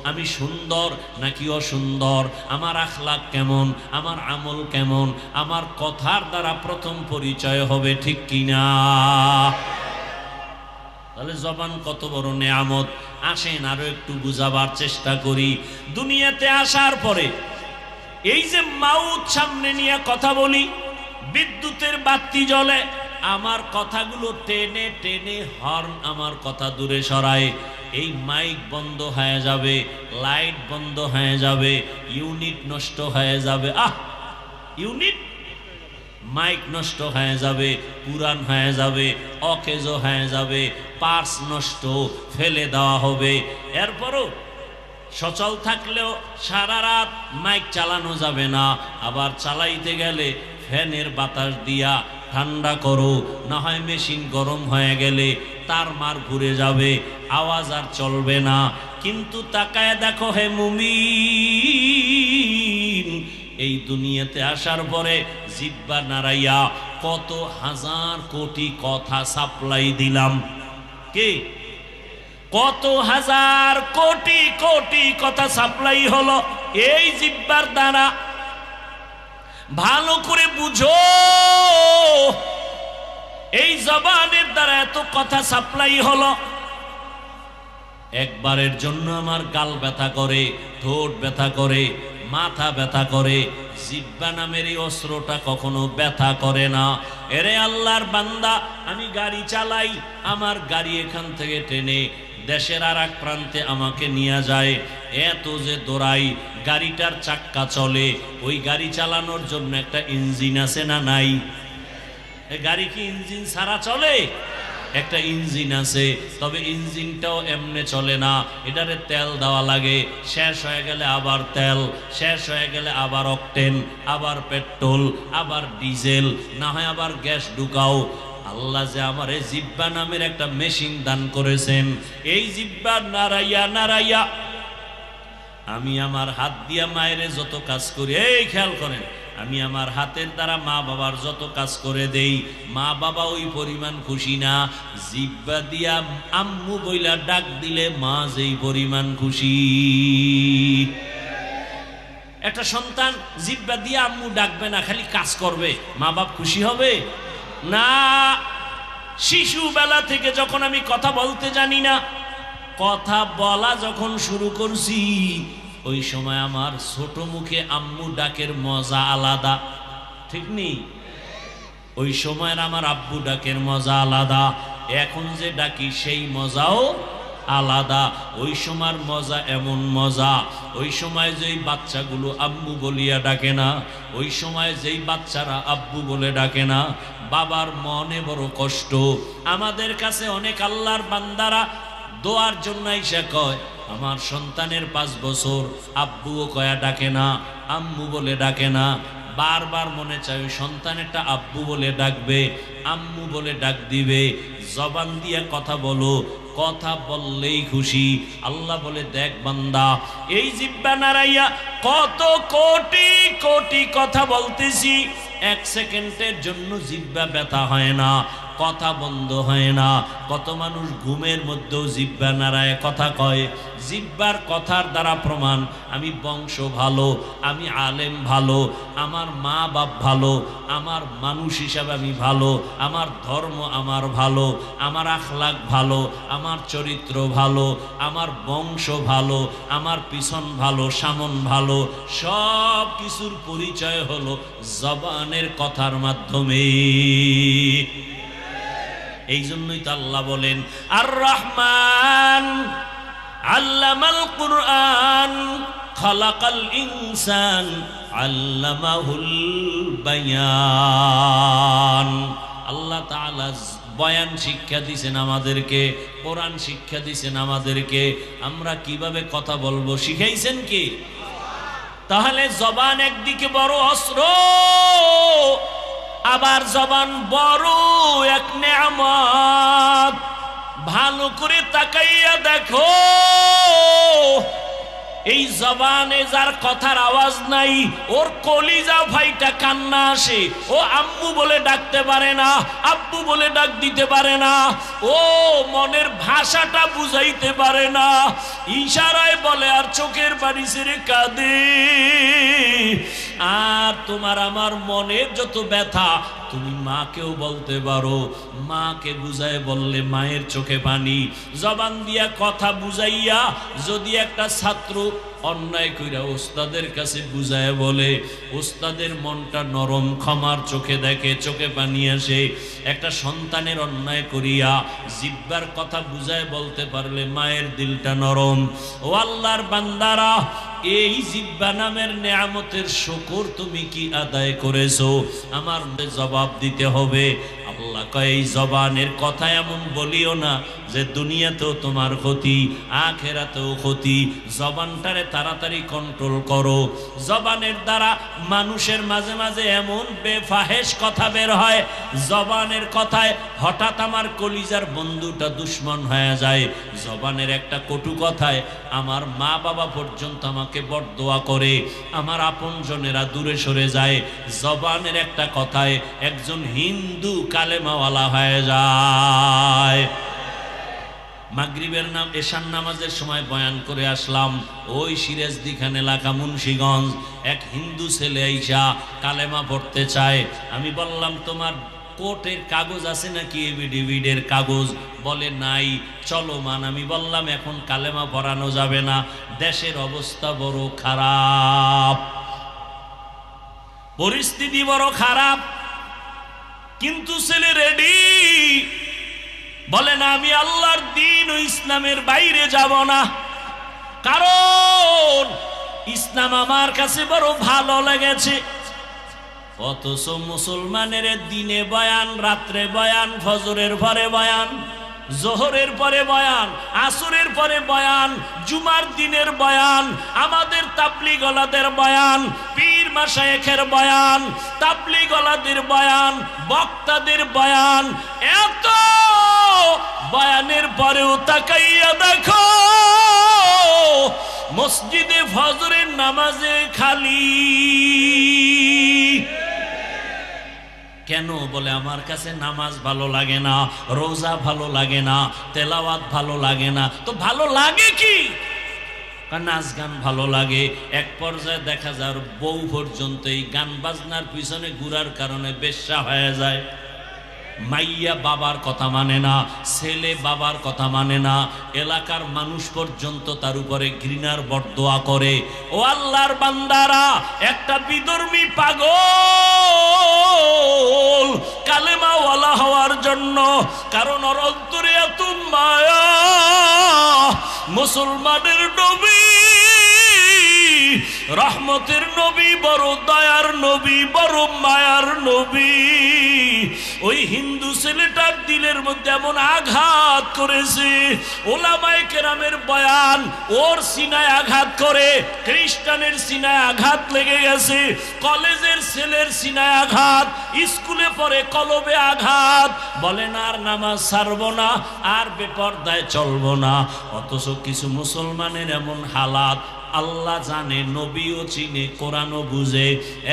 আমি সুন্দর নাকি অসুন্দর, আমার আখলাক কেমন, আমার আমল কেমন, আমার কথার দ্বারা প্রথম পরিচয় হবে, ঠিক কিনা? তাহলে জবান কত বড় নেয়ামত। আসেন আরো একটু বুঝাবার চেষ্টা করি। দুনিয়াতে আসার পরে এই যে মাউত সামনে নিয়ে কথা বলি, বিদ্যুতের বাতি জ্বলে, আমার কথাগুলো টেনে টেনে হর্ন আমার কথা দূরে সরায়, এই মাইক বন্ধ হয়ে যাবে, লাইট বন্ধ হয়ে যাবে, ইউনিট নষ্ট হয়ে যাবে। ইউনিট মাইক নষ্ট হয়ে যাবে, পুরান হয়ে যাবে, অকেজো হয়ে যাবে, পার্স নষ্ট, ফেলে দেওয়া হবে। এরপরও সচল থাকলেও সারা রাত মাইক চালানো যাবে না, আবার চালাইতে গেলে ফ্যানের বাতাস দিয়া ঠান্ডা করো, না হয় মেশিন গরম হয়ে গেলে তার মার ঘুরে যাবে, আওয়াজ আর চলবে না। কিন্তু তাকায় দেখো হে মুমিন, এই দুনিয়াতে আসার পরে জিহ্বা নাড়াইয়া কত হাজার কোটি কথা সাপ্লাই দিলাম। কি কত হাজার কোটি কোটি কথা সাপ্লাই হলো এই জিহ্বার দ্বারা। ভালো করে বুঝো, এই জবানের দ্বারা এত কথা সাপ্লাই হলো। একবারের জন্য আমার গাল ব্যথা করে, ঠোঁট ব্যথা করে, মাথা ব্যথা করে, জিহ্বা নামের এই অস্ত্রটা কখনো ব্যথা করে না। এরে আল্লাহর বান্দা, আমি গাড়ি চালাই, আমার গাড়ি এখান থেকে টেনে দেশের আর এক প্রান্তে আমাকে নিয়ে যায়, এত যে দৌড়াই, গাড়িটার চাক্কা চলে, ওই গাড়ি চালানোর জন্য একটা ইঞ্জিন আছে না নাই? এই গাড়ি কি ইঞ্জিন ছাড়া চলে? একটা ইঞ্জিন আছে, তবে ইঞ্জিনটাও এমনে চলে না, এটারে তেল দেওয়া লাগে, শেষ হয়ে গেলে আবার তেল, শেষ হয়ে গেলে আবার অকটেন, আবার পেট্রোল, আবার ডিজেল, না হয় আবার গ্যাস ঢুকাও। আল্লাহ যে আমার এই জিহ্বা নামের একটা মেশিন দান করেছেন, এই জিহ্বা নাড়াইয়া নাড়াইয়া আমি আমার হাত দিয়া মায়ের যত কাজ করি, এই খেয়াল করেন, আমি আমার হাতের দ্বারা মা বাবার যত কাজ করে দেই, মা বাবা ওই পরিমাণ খুশি না। জিহ্বা দিয়া আম্মু বইলা ডাক দিলে মা যেই পরিমাণ খুশি। একটা সন্তান জিহ্বা দিয়ে আম্মু ডাকবে না, খালি কাজ করবে, মা বাপ খুশি হবে না? শিশু বেলা থেকে যখন আমি কথা বলতে জানি না, কথা বলা যখন শুরু করছি, ওই সময় আমার ছোট মুখে আম্মু ডাকের মজা আলাদা, ঠিক নেই? ওই সময়ের আমার আব্বু ডাকের মজা আলাদা, এখন যে ডাকি সেই মজাও আলাদা। ওই সময়ের মজা এমন মজা, ওই সময় যেই বাচ্চাগুলো আম্মু বলিয়া ডাকে না, ওই সময় যেই বাচ্চারা আব্বু বলে ডাকে না, বাবার মনে বড় কষ্ট। আমাদের কাছে অনেক আল্লাহর বান্দারা দোয়ার জন্য এসে কয়, আমার সন্তানের 5 বছর, আব্বুও কয়া ডাকে না, আম্মু বলে ডাকে না। বারবার মনে চাই ওই সন্তানেরটা আব্বু বলে ডাকবে, আম্মু বলে ডাক দিবে। জবান দিয়ে কথা বলো, কথা বললেই খুশি। আল্লাহ বলে, দেখ বান্দা, এই জিহ্বা নাড়াইয়া কত কোটি কোটি কথা বলতেছি, 1 সেকেন্ডের জন্য জিহ্বা ব্যথা হয় না, কথা বন্ধ হয় না। কত মানুষ ঘুমের মধ্যেও জিহ্বা নাড়ায় কথা কয়। জিহ্বার কথার দ্বারা প্রমাণ আমি বংশ ভালো, আমি আলেম ভালো, আমার মা বাপ ভালো, আমার মানুষ হিসাবে আমি ভালো, আমার ধর্ম আমার ভালো, আমার আখলাক ভালো, আমার চরিত্র ভালো, আমার বংশ ভালো, আমার পিছন ভালো, সামন ভালো। সব কিছুর পরিচয় হলো জবানের কথার মাধ্যমে। এই জন্যই তো আল্লাহ বলেন, আর রহমান আল্লামাল কুরআন খালাকাল ইনসান আল্লামাহুল বায়ান। আল্লাহ তাআলা বয়ান শিক্ষা দিয়েছেন আমাদেরকে, কোরআন শিক্ষা দিয়েছেন আমাদেরকে। আমরা কিভাবে কথা বলবো শিখাইছেন কি? তাহলে জবান একদিকে বড় অস্ত্র, আবার জবান বড় এক নেয়ামত। ভালো করে তাকাইয়া দেখো, এই জবানে যার কথার আওয়াজ নাই, ওর কলিজা ফাইটা কান্না আসে। ও আম্মু বলে ডাকতে পারে না, আব্বু বলে ডাক দিতে পারে না, ও মনের ভাষাটা বুঝাইতে পারে না, ইশারায় বলে আর চোখের পানি ছেড়ে কাঁদে। আর তোমার আমার মনের যত ব্যথা তুমি মাকেও বলতে পারো, মাকে বুঝায় বললে মায়ের চোখে পানি। জবান দিয়া কথা বুঝাইয়া যদি একটা ছাত্র অন্যায় কইরা ওস্তাদের কাছে বুঝায় বলে, ওস্তাদের মনটা নরম, ক্ষমার চোখে দেখে, চোখে পানি আসে। একটা সন্তানের অন্যায় করিয়া জিহ্বার কথা বুঝায় বলতে পারলে মায়ের দিলটা নরম। ও আল্লাহর বান্দারা, এই জিহ্বা নামের নেয়ামতের শুকর তুমি কি আদায় করেছো? আমার জবাব দিতে হবে। আল্লাহ কয়, এই জবানের কথা এমন বলিও না যে দুনিয়াতেও তোমার ক্ষতি, আখেরাতেও ক্ষতি। জবানটারে তাড়াতাড়ি কন্ট্রোল করো। জবানের দ্বারা মানুষের মাঝে মাঝে এমন বেফাহেশ কথা বের হয়, জবানের কথায় হঠাৎ আমার কলিজার বন্ধুটা দুশ্মন হয়ে যায়। জবানের একটা কটু কথায় আমার মা বাবা পর্যন্ত আমাকে বরদোয়া করে, আমার আপনজনেরা দূরে সরে যায়। জবানের একটা কথায় একজন হিন্দু কালেমাওয়ালা হয়ে যায়। মাগরিবের নাম এশার নামাজের সময় বয়ান করে আসলাম, ওই সিরাজদিখান এলাকা মুন্সিগঞ্জ এক হিন্দু ছেলে আইসা কালেমা পড়তে চায়। আমি বললাম, তোমার কোর্টের কাগজ আছে নাকি, এভিডেভিডের কাগজ? বলে নাই। চলো মান। আমি বললাম, এখন কালেমা পড়ানো যাবে না, দেশের অবস্থা বড় খারাপ, পরিস্থিতি বড় খারাপ। কিন্তু ছেলে রেডি, বলে না, আমি আল্লাহর দ্বীন ও ইসলামের বাইরে যাব না, কারণ ইসলাম আমার কাছে বড় ভালো লেগেছে। অথচ মুসলমানের দিনে বয়ান, রাত্রে বয়ান, ফজরের পরে বয়ান, জোহরের পরে বয়ান, আসরের পরে বয়ান, জুমার দিনের বয়ান, আমাদের তাবলীগওয়ালাদের বয়ান, পীর মাশায়েখের বয়ান, তাবলীগওয়ালাদের বয়ান, বক্তাদের বয়ান। এত বয়ানের পরেও তাকাইয়া দেখো মসজিদে ফজরের নামাজে খালি। কেন? বলে আমার কাছে নামাজ ভালো লাগে না, রোজা ভালো লাগে না, তেলাওয়াত ভালো লাগে না। তো ভালো লাগে কি? নাচ গান ভালো লাগে। এক পর্যায়ে দেখা যায় ওর বউ পর্যন্ত এই গান বাজনার পিছনে ঘুরার কারণে বেশ্যা হয়ে যায়। মাইয়া বাবার কথা মানে না, ছেলে বাবার কথা মানে না, এলাকার মানুষ পর্যন্ত তার উপরে ঘৃণার বরদোয়া করে। ও আল্লাহর বান্দারা, একটা বিধর্মী পাগল কালেমাওয়ালা হওয়ার জন্য, কারণ ওর অন্তরে এত মায়া। মুসলমানের নবী, রহমতের নবী, বড় দয়ার নবী, বড় মায়ার নবী, ওই হিন্দু ছেলেটার দিলের মধ্যে এমন আঘাত করেছে, ওলামায়ে কেরামের বয়ান ওর সিনায় আঘাত করে, খ্রিস্টানের সিনায় আঘাত লেগে গেছে, কলেজের ছেলের সিনায় আঘাত, স্কুলে পড়ে কলবে আঘাত, বলেন আর নামাজ ছাড়বো না, আর বেপরদায় চলবো না। অথচ কিছু মুসলমানের এমন হালাত, আল্লাহ জানে, নবীও চিনে, কোরআনও বুঝে,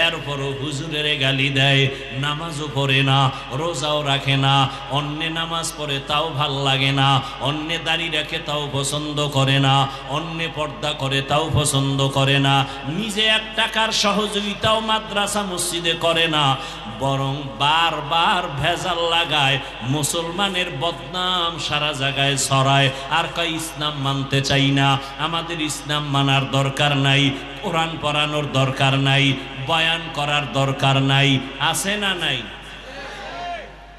এরপরও হুজুরের গালি দেয়, নামাজও পড়ে না, রোজাও রাখে না, অন্যে নামাজ পড়ে তাও ভাল লাগে না, অন্যে দাড়ি রাখে তাও পছন্দ করে না, অন্যে পর্দা করে তাও পছন্দ করে না, নিজে 1 টাকার সহযোগিতাও মাদ্রাসা মসজিদে করে না, বরং বারবার ভেজাল লাগায়, মুসলমানের বদনাম সারা জায়গায় ছড়ায়, আর কয় ইসলাম মানতে চাই না, আমাদের ইসলাম মানার দরকার নাই, কোরআন পড়ানোর দরকার নাই, বয়ান করার দরকার নাই। আছে না নাই?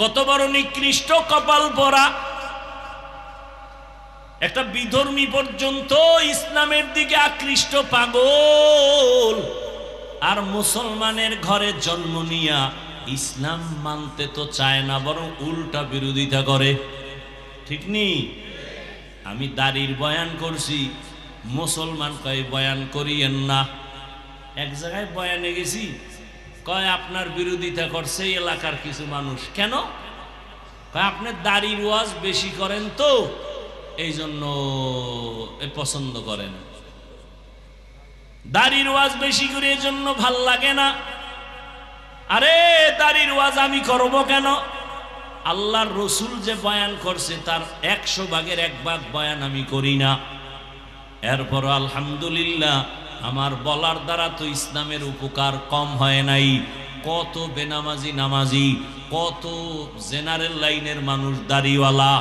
কত বড় নিকৃষ্ট কপাল পরা একটা বিধর্মী পর্যন্ত ইসলামের দিকে আকৃষ্ট পাগল, আর মুসলমানের ঘরে জন্ম নিয়া ইসলাম মানতে তো চায় না, বরং উল্টা বিরোধিতা করে। ঠিক নি? আমি দাড়ির বয়ান করছি, মুসলমান কয় বয়ান করিয়েন না। এক জায়গায় বয়ানে গেছি, কয় আপনার বিরোধিতা করছে এলাকার কিছু মানুষ। কেন? কয় আপনি দাড়ির ওয়াজ বেশি করেন তো এই জন্য পছন্দ করেন, দাড়ির ওয়াজ বেশি করে এই জন্য ভাল লাগে না। আরে দাড়ির ওয়াজ আমি করব কেন? আল্লাহর রসুল যে বয়ান করছে তার 100 ভাগের 1 ভাগ বয়ান আমি করি না। এরপর আলহামদুলিল্লাহ আমার বলার দ্বারা তো ইসলামের উপকার কম হয় নাই। কত বেনামাজি নামাজি, কত জেনারেল লাইনের মানুষ, দাড়িওয়ালা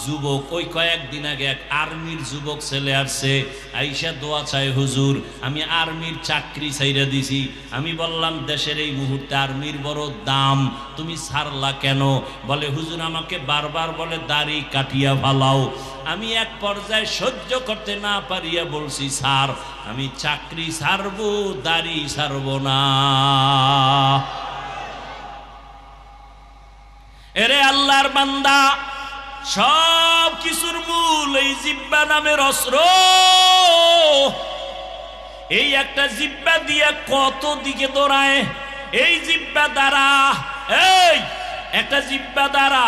যুবক। ওই কয়েকদিন আগে এক আর্মির যুবক ছেলে আসছে, আইসা দোয়া চাই, হুজুর আমি আর্মির চাকরি ছাইরা দিছি। আমি বললাম দেশের এই মুহূর্তে আর্মির বড় দাম, তুমি ছাড়লা কেন? বলে হুজুর আমাকে বারবার বলে দাড়ি কাটিয়া ফালাও। আমি এক পর্যায়ে সহ্য করতে না পারিয়া বলছি, স্যার আমি চাকরি ছাড়বো, দাড়ি ছাড়বো না। এরে আল্লাহর বান্দা, সব কিছুর মূল এই জিহ্বা নামের অস্ত্র। এই একটা জিহ্বা দিয়ে কত দিকে দৌড়ায়। এই জিহ্বা দ্বারা, এই একটা জিহ্বা দ্বারা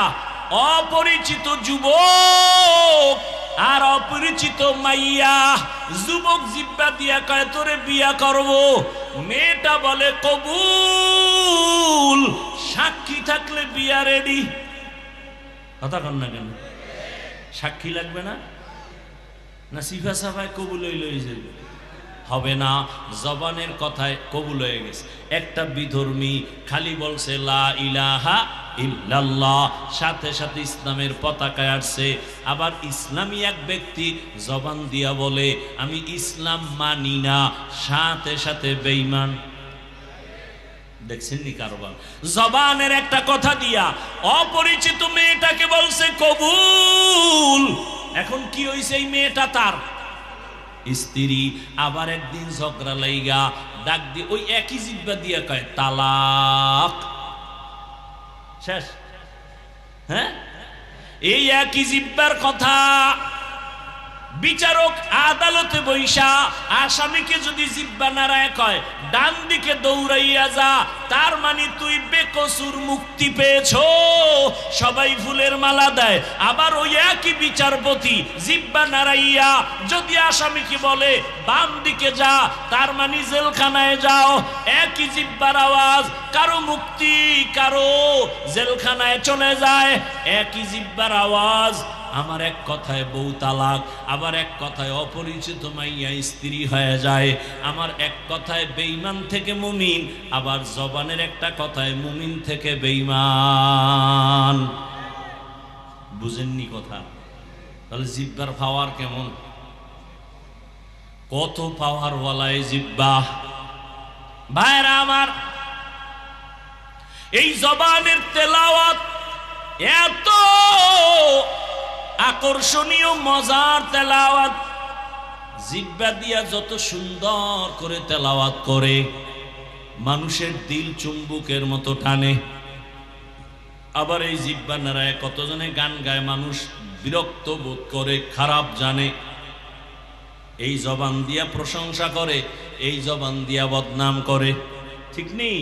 অপরিচিত যুবক আর অপরিচিত মাইয়া, যুবক জিহ্বা দিয়া কয় তোরে বিয়া করব, মেয়েটা বলে কবুল, সাক্ষী থাকলে বিয়া রেডি। কথা কন না কেন? সাক্ষী লাগবে না? না সিফা সাফায় কবুল হয়ে যাবে? হবে না, জবানের কথায় কবুল হয়ে গেছে। একটা বিধর্মী খালি বলছে লা ইলাহা ইল্লাল্লাহ, সাথে সাথে ইসলামের পতাকায় আসছে। আবার ইসলামী এক ব্যক্তি জবান দিয়া বলে আমি ইসলাম মানি না, সাথে সাথে বেঈমান। দেখছেন নি কারবার? জবানের একটা কথা দিয়া অপরিচিত মেয়েটাকে বলছে কবুল। এখন কি হইছে? এই মেয়েটা তার স্ত্রী। আবার একদিন ঝগড়া লাইগা ডাক দিয়ে ওই একই জিহ্বা দিয়া কয় তালাক, শেষ। হ্যাঁ, এই একই জিহ্বার কথা বিচারক আদালতে বৈশা আসামিকে যদি জিহ্বা নাড়ায় কয় ডান দিকে দৌড়াইয়া যা, তার মানে তুই বেকসুর মুক্তি পেয়েছো, সবাই ফুলের মালা দেয়। আবার ওই একই বিচারপতি জিহ্বা নাড়াইয়া যদি আসামিকে বলে বাম দিকে যা, তার মানে জেলখানায় যাও। একই জিহ্বার আওয়াজ, কারো মুক্তি, কারো জেলখানায় চলে যায়। একই জিহ্বার আওয়াজ আমার এক কথায় বউ তালাক, আবার এক কথায় অপরিচিত মাইয়া স্ত্রী হয়ে যায়, আমার এক কথায় বেঈমান থেকে মুমিন, আবার জবানের একটা কথায় মুমিন থেকে বেঈমান। বুঝেননি কথা? তাহলে জিব্বার পাওয়ার কেমন, কত পাওয়ার ওয়ালায় জিব্বা। ভাইরা আমার, এই জবানের তেলাওয়াত এত আকর্ষণীয় মজার তেলাওয়াত, জিব্বা দিয়া যত সুন্দর করে তেলাওয়াত করে মানুষের দিল চুম্বুকের মতো টানে। আবার এই জিব্বা নাড়ায় কতজনে গান গায়, মানুষ বিরক্ত বোধ করে, খারাপ জানে। এই জবান দিয়া প্রশংসা করে, এই জবান দিয়া বদনাম করে, ঠিক নেই?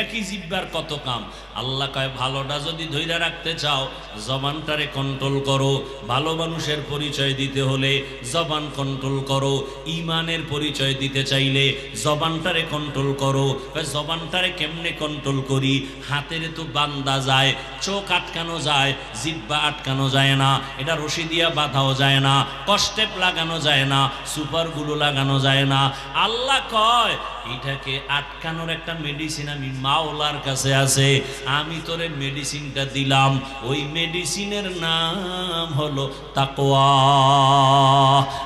একই জিব্বার কত কাম। আল্লাহ কয় ভালোটা যদি ধইরা রাখতে চাও জবানটারে কন্ট্রোল করো, ভালো মানুষের পরিচয় দিতে হলে জবান কন্ট্রোল করো, ইমানের পরিচয় দিতে চাইলে জবানটারে কন্ট্রোল করো। জবানটারে কেমনে কন্ট্রোল করি? হাতের তো বান্দা যায়, চোখ আটকানো যায়, জিব্বা আটকানো যায় না, এটা রশি দিয়া বাঁধাও যায় না, কষ্টেপ লাগানো যায় না, সুপারগুলো লাগানো যায় না। আল্লাহ কয় এটাকে আটকানোর একটা মেডিসিন আমি মাওলার কাছে আছে, আমি তোরে মেডিসিনটা দিলাম। ওই মেডিসিনের নাম হলো তাকওয়া।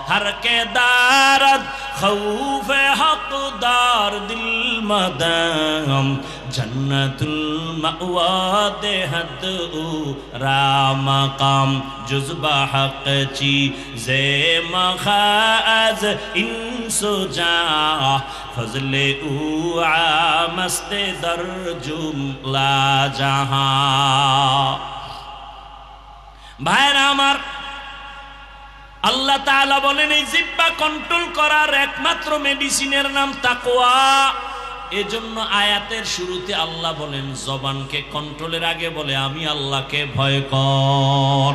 হর কে দারদ খৌফে হকদার দিল মদম জন্নতুল মাওয়া দেহত রামকাম জুজবা হক চি জে মখাজ ইনসুজা ফজলে উ আমস্তে দর জুমলা জাহাঁ। ভাইরা আমার, আল্লাহ তাআলা বলেন এই জিহ্বা কন্ট্রোল করার একমাত্র মেডিসিনের নাম তাকওয়া। এজন্য আয়াতের শুরুতে আল্লাহ বলেন জবানকে কন্ট্রোলের আগে বলে আমি আল্লাহকে ভয় কর।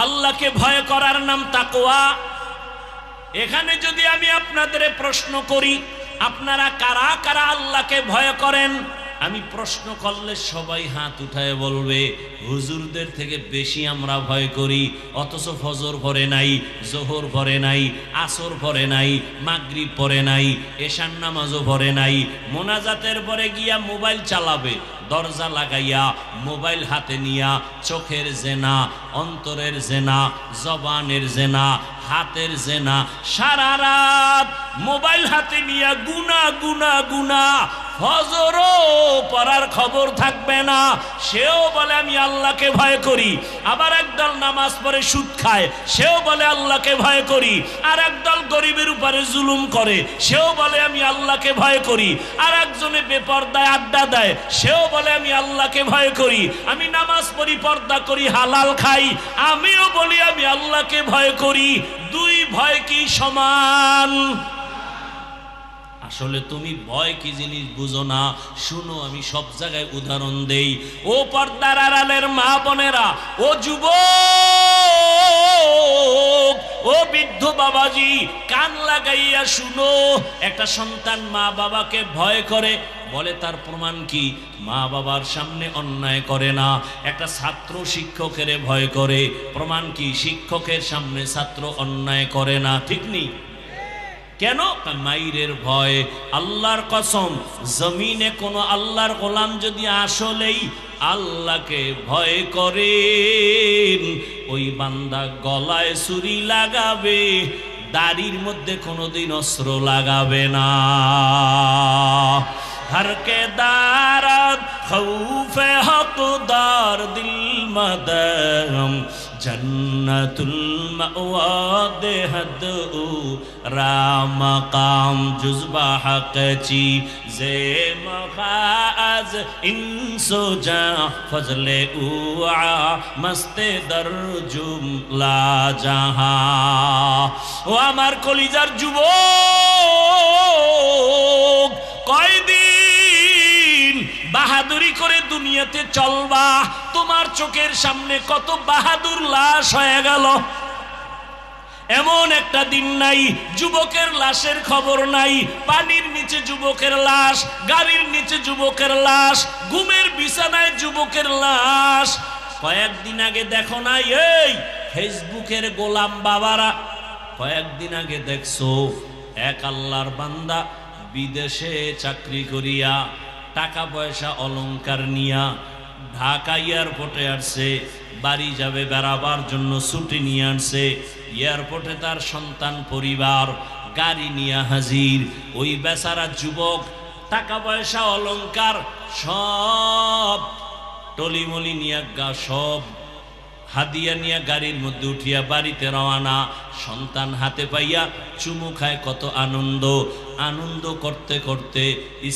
আল্লাহকে ভয় করার নাম তাকওয়া। এখানে যদি আমি আপনাদের প্রশ্ন করি আপনারা কারা কারা আল্লাহকে ভয় করেন, আমি প্রশ্ন করলে সবাই হাত উঠায় বলবে হুজুরদের থেকে বেশি আমরা ভয় করি, অথচ ফজর পড়ে নাই, জোহর পড়ে নাই, আসর পড়ে নাই, মাগরিব পড়ে নাই, এশার নামাজও পড়ে নাই। মোনাজাতের পরে গিয়া মোবাইল চালাবে, দরজা লাগাইয়া মোবাইল হাতে নিয়া চোখের জেনা, অন্তরের জেনা, জবানের জেনা, হাতের জেনা, সারা রাত মোবাইল হাতে নিয়া গুনা গুনা গুনা, ফজরও পড়ার খবর থাকবে না। সেও বলে আমি আল্লাহকে ভয় করি। আবার একদল নামাজ পড়ে সুদ খায়, সেও বলে আল্লাহকে ভয় করি। আর একদল গরিবের উপরে জুলুম করে, সেও বলে আমি আল্লাহকে ভয় করি। আর একজনে বেপর্দায় আড্ডা দেয়, সেও বলে আমি আল্লাহকে ভয় করি। আমি নামাজ পড়ি, পর্দা করি, হালাল খাই, আমিও বলি আমি আল্লাহকে ভয় করি। দুই ভয় কি সমান? আসলে তুমি ভয় কি জিনিস বুঝো না। শুনো, আমি সব জায়গায় উদাহরণ দেই। ও পর্দার আড়ালের মা বোনেরা, ও যুবক, ও বৃদ্ধ বাবাজি, কান লাগাইয়া শুনো। একটা সন্তান মা বাবাকে ভয় করে, বলে তার প্রমাণ কি? মা বাবার সামনে অন্যায় করে না। একটা ছাত্র শিক্ষকের ভয় করে, প্রমাণ কি? শিক্ষকের সামনে ছাত্র অন্যায় করে না, ঠিক নেই? কেন? মাইরের ভয়। আল্লাহর কসম, জমিনে কোন আল্লাহর গোলাম যদি আসলেই আল্লাহকে ভয় করেন, ওই বান্দা গলায় ছুরি লাগাবে, দাড়ির মধ্যে কোনোদিন অস্ত্র লাগাবে না। हर के दारद खौफे हकदार दिल मदम जन्नतुल मअवा देहद रामकाम जुज़बा हक ची जे मखाज इंसो जा फजले उआ मस्ते दर जुमला जहां। ও আমার কলিজার যুবক, কয়দিন বাহাদুরি করে দুনিয়াতে চলবা? তোমার চোখের সামনে কত বাহাদুর লাশ হয়ে গেল। এমন একটা দিন নাই যুবকের লাশের খবর নাই। পানির নিচে যুবকের লাশ, গাড়ির নিচে যুবকের লাশ, ঘুমের বিছানায় যুবকের লাশ। কয়েকদিন আগে দেখো না এই ফেসবুকের গোলাম বাবারা, কয়েকদিন আগে দেখছো এক আল্লাহর বান্দা বিদেশে চাকরি করিয়া টাকা পয়সা অলংকার নিয়া ঢাকা এয়ারপোর্টে আসছে, বাড়ি যাবে বেড়াবার জন্য ছুটি নিয়ে আসছে। এয়ারপোর্টে তার সন্তান পরিবার গাড়ি নিয়ে হাজির। ওই বেচারা যুবক টাকা পয়সা অলংকার সব টলিমলি নিয়ে সব হাদিয়া নিয়ে গাড়ির মধ্যে উঠিয়া বাড়িতে রওনা। সন্তান হাতে পাইয়া চুমু খায়, কত আনন্দ। আনন্দ করতে করতে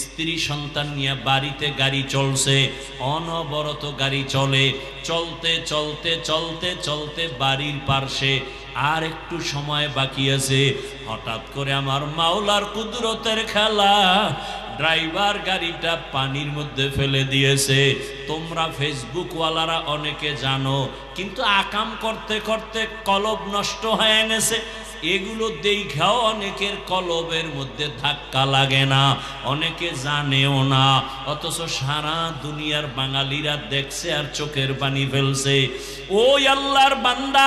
স্ত্রী সন্তান নিয়ে বাড়িতে গাড়ি চলছে, অনবরত গাড়ি চলে। চলতে চলতে চলতে চলতে বাড়ির পার্শ্বে আর একটু সময় বাকি আছে। হঠাৎ করে আমার মাওলার কুদরতের খেলা, ড্রাইভার গাড়িটা পানির মধ্যে ফেলে দিয়েছে। তোমরা ফেসবুকওয়ালারা অনেকে জানো, কিন্তু আকাম করতে করতে কলব নষ্ট হয়ে গেছে। এগুলো দেখাও অনেকের কলবের মধ্যে ধাক্কা লাগে না, অনেকে জানেও না, অথচ সারা দুনিয়ার বাঙালিরা দেখছে আর চোখের পানি ফেলছে। ওই আল্লাহর বান্দা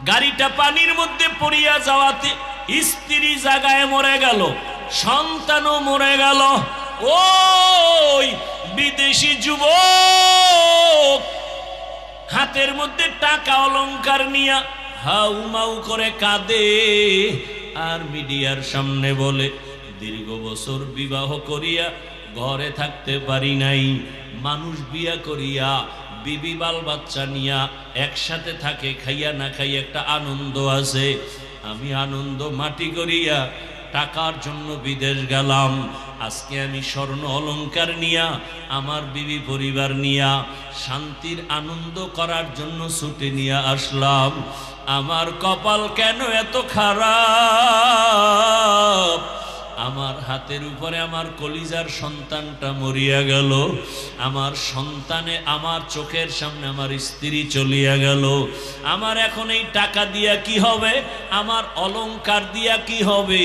গাড়িটা পানির মধ্যে পড়িয়া যাওয়াতে স্ত্রী জায়গায় মরে গেল, সন্তানও মরে গেল। ওই বিদেশি যুবক হাতের মধ্যে টাকা অলংকার নিয়া হাউ মাউ করে কাঁদে আর মিডিয়ার সামনে বলে, দীর্ঘ বছর বিবাহ করিয়া ঘরে থাকতে পারি নাই, মানুষ বিয়া করিয়া বিবি বাল বাচ্চা নিয়া একসাথে থাকে, খাইয়া না খাইয়া একটা আনন্দ আছে। আমি আনন্দ মাটি করিয়া টাকার জন্য বিদেশ গেলাম, আজকে আমি স্বর্ণ অলংকার নিয়া আমার বিবি পরিবার নিয়া শান্তির আনন্দ করার জন্য ছুটি নিয়ে আসলাম। আমার কপাল কেন এত খারাপ? আমার হাতের উপরে আমার কলিজার সন্তানটা মরিয়া গেল, আমার সন্তানে আমার চোখের সামনে আমার স্ত্রী চলিয়া গেল। আমার এখন এই টাকা দিয়া কি হবে? আমার অলংকার দিয়া কি হবে?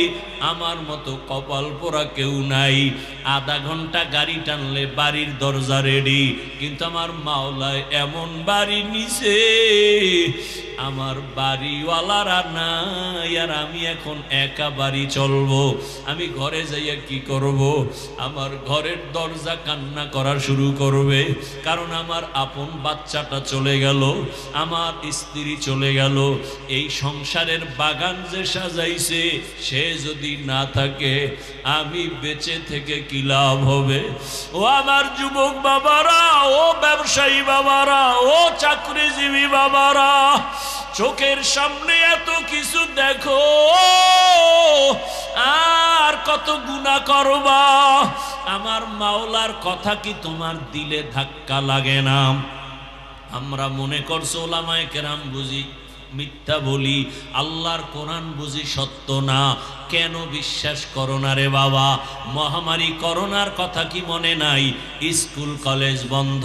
আমার মতো কপাল পোড়া কেউ নাই। আধা ঘন্টা গাড়ি টানলে বাড়ির দরজা রেডি, কিন্তু আমার মাওলায় এমন বাড়ি নিছে আমার বাড়িওয়ালারা নাই, আর আমি এখন একা বাড়ি চলবো। আমি ঘরে যাইয়া কি করব? আমার ঘরের দরজা কান্না করা শুরু করবে, কারণ আমার আপন বাচ্চাটা চলে গেল, আমার স্ত্রী চলে গেল। এই সংসারের বাগান যে সাজাইছে সে যদি না থাকে, আমি বেঁচে থেকে কি লাভ হবে? ও আমার যুবক বাবারা, ও ব্যবসায়ী বাবারা, ও চাকরিজীবী বাবারা, চোখের সামনে এত কিছু দেখো, আর কত গুনাহ করবা। আমার মাওলার কথা কি তোমার দিলে ধাক্কা লাগে না? আমরা মনে করছো ওলামায়ে কেরাম বুঝি মিথ্যা বলি, আল্লাহর কোরআন বুঝি সত্য না। কেন বিশ্বাস করো না রে বাবা? মহামারী করোনার কথা কি মনে নাই? স্কুল কলেজ বন্ধ,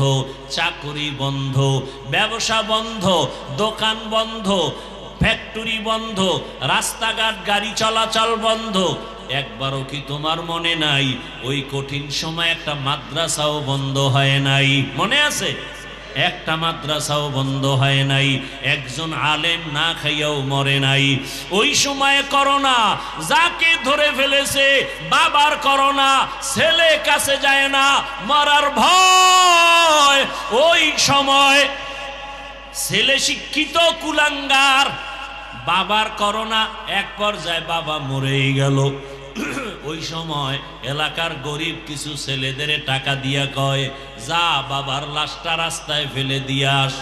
চাকরি বন্ধ, ব্যবসা বন্ধ, দোকান বন্ধ, ফ্যাক্টরি বন্ধ, রাস্তাঘাট গাড়ি চলাচল বন্ধ। একবারও কি তোমার মনে নাই ওই কঠিন সময় একটা মাদ্রাসাও বন্ধ হয় নাই? মনে আছে? একটা মাদ্রাসাও বন্ধ হয় নাই, একজন আলেম না খাইয়াও মরে নাই। ওই সময়ে করোনা যাকে ধরে ফেলেছে, বাবার করোনা, ছেলে কাছে যায় না, মরার ভয়। ওই সময় ছেলে শিক্ষিত কুলাঙ্গার, বাবার করোনা, এক পর্যায়ে বাবা মরেই গেল। ওই সময় এলাকার গরিব কিছু ছেলেদের টাকা দিয়া কয়, যা বাবার লাশটা রাস্তায় ফেলে দিয়াস।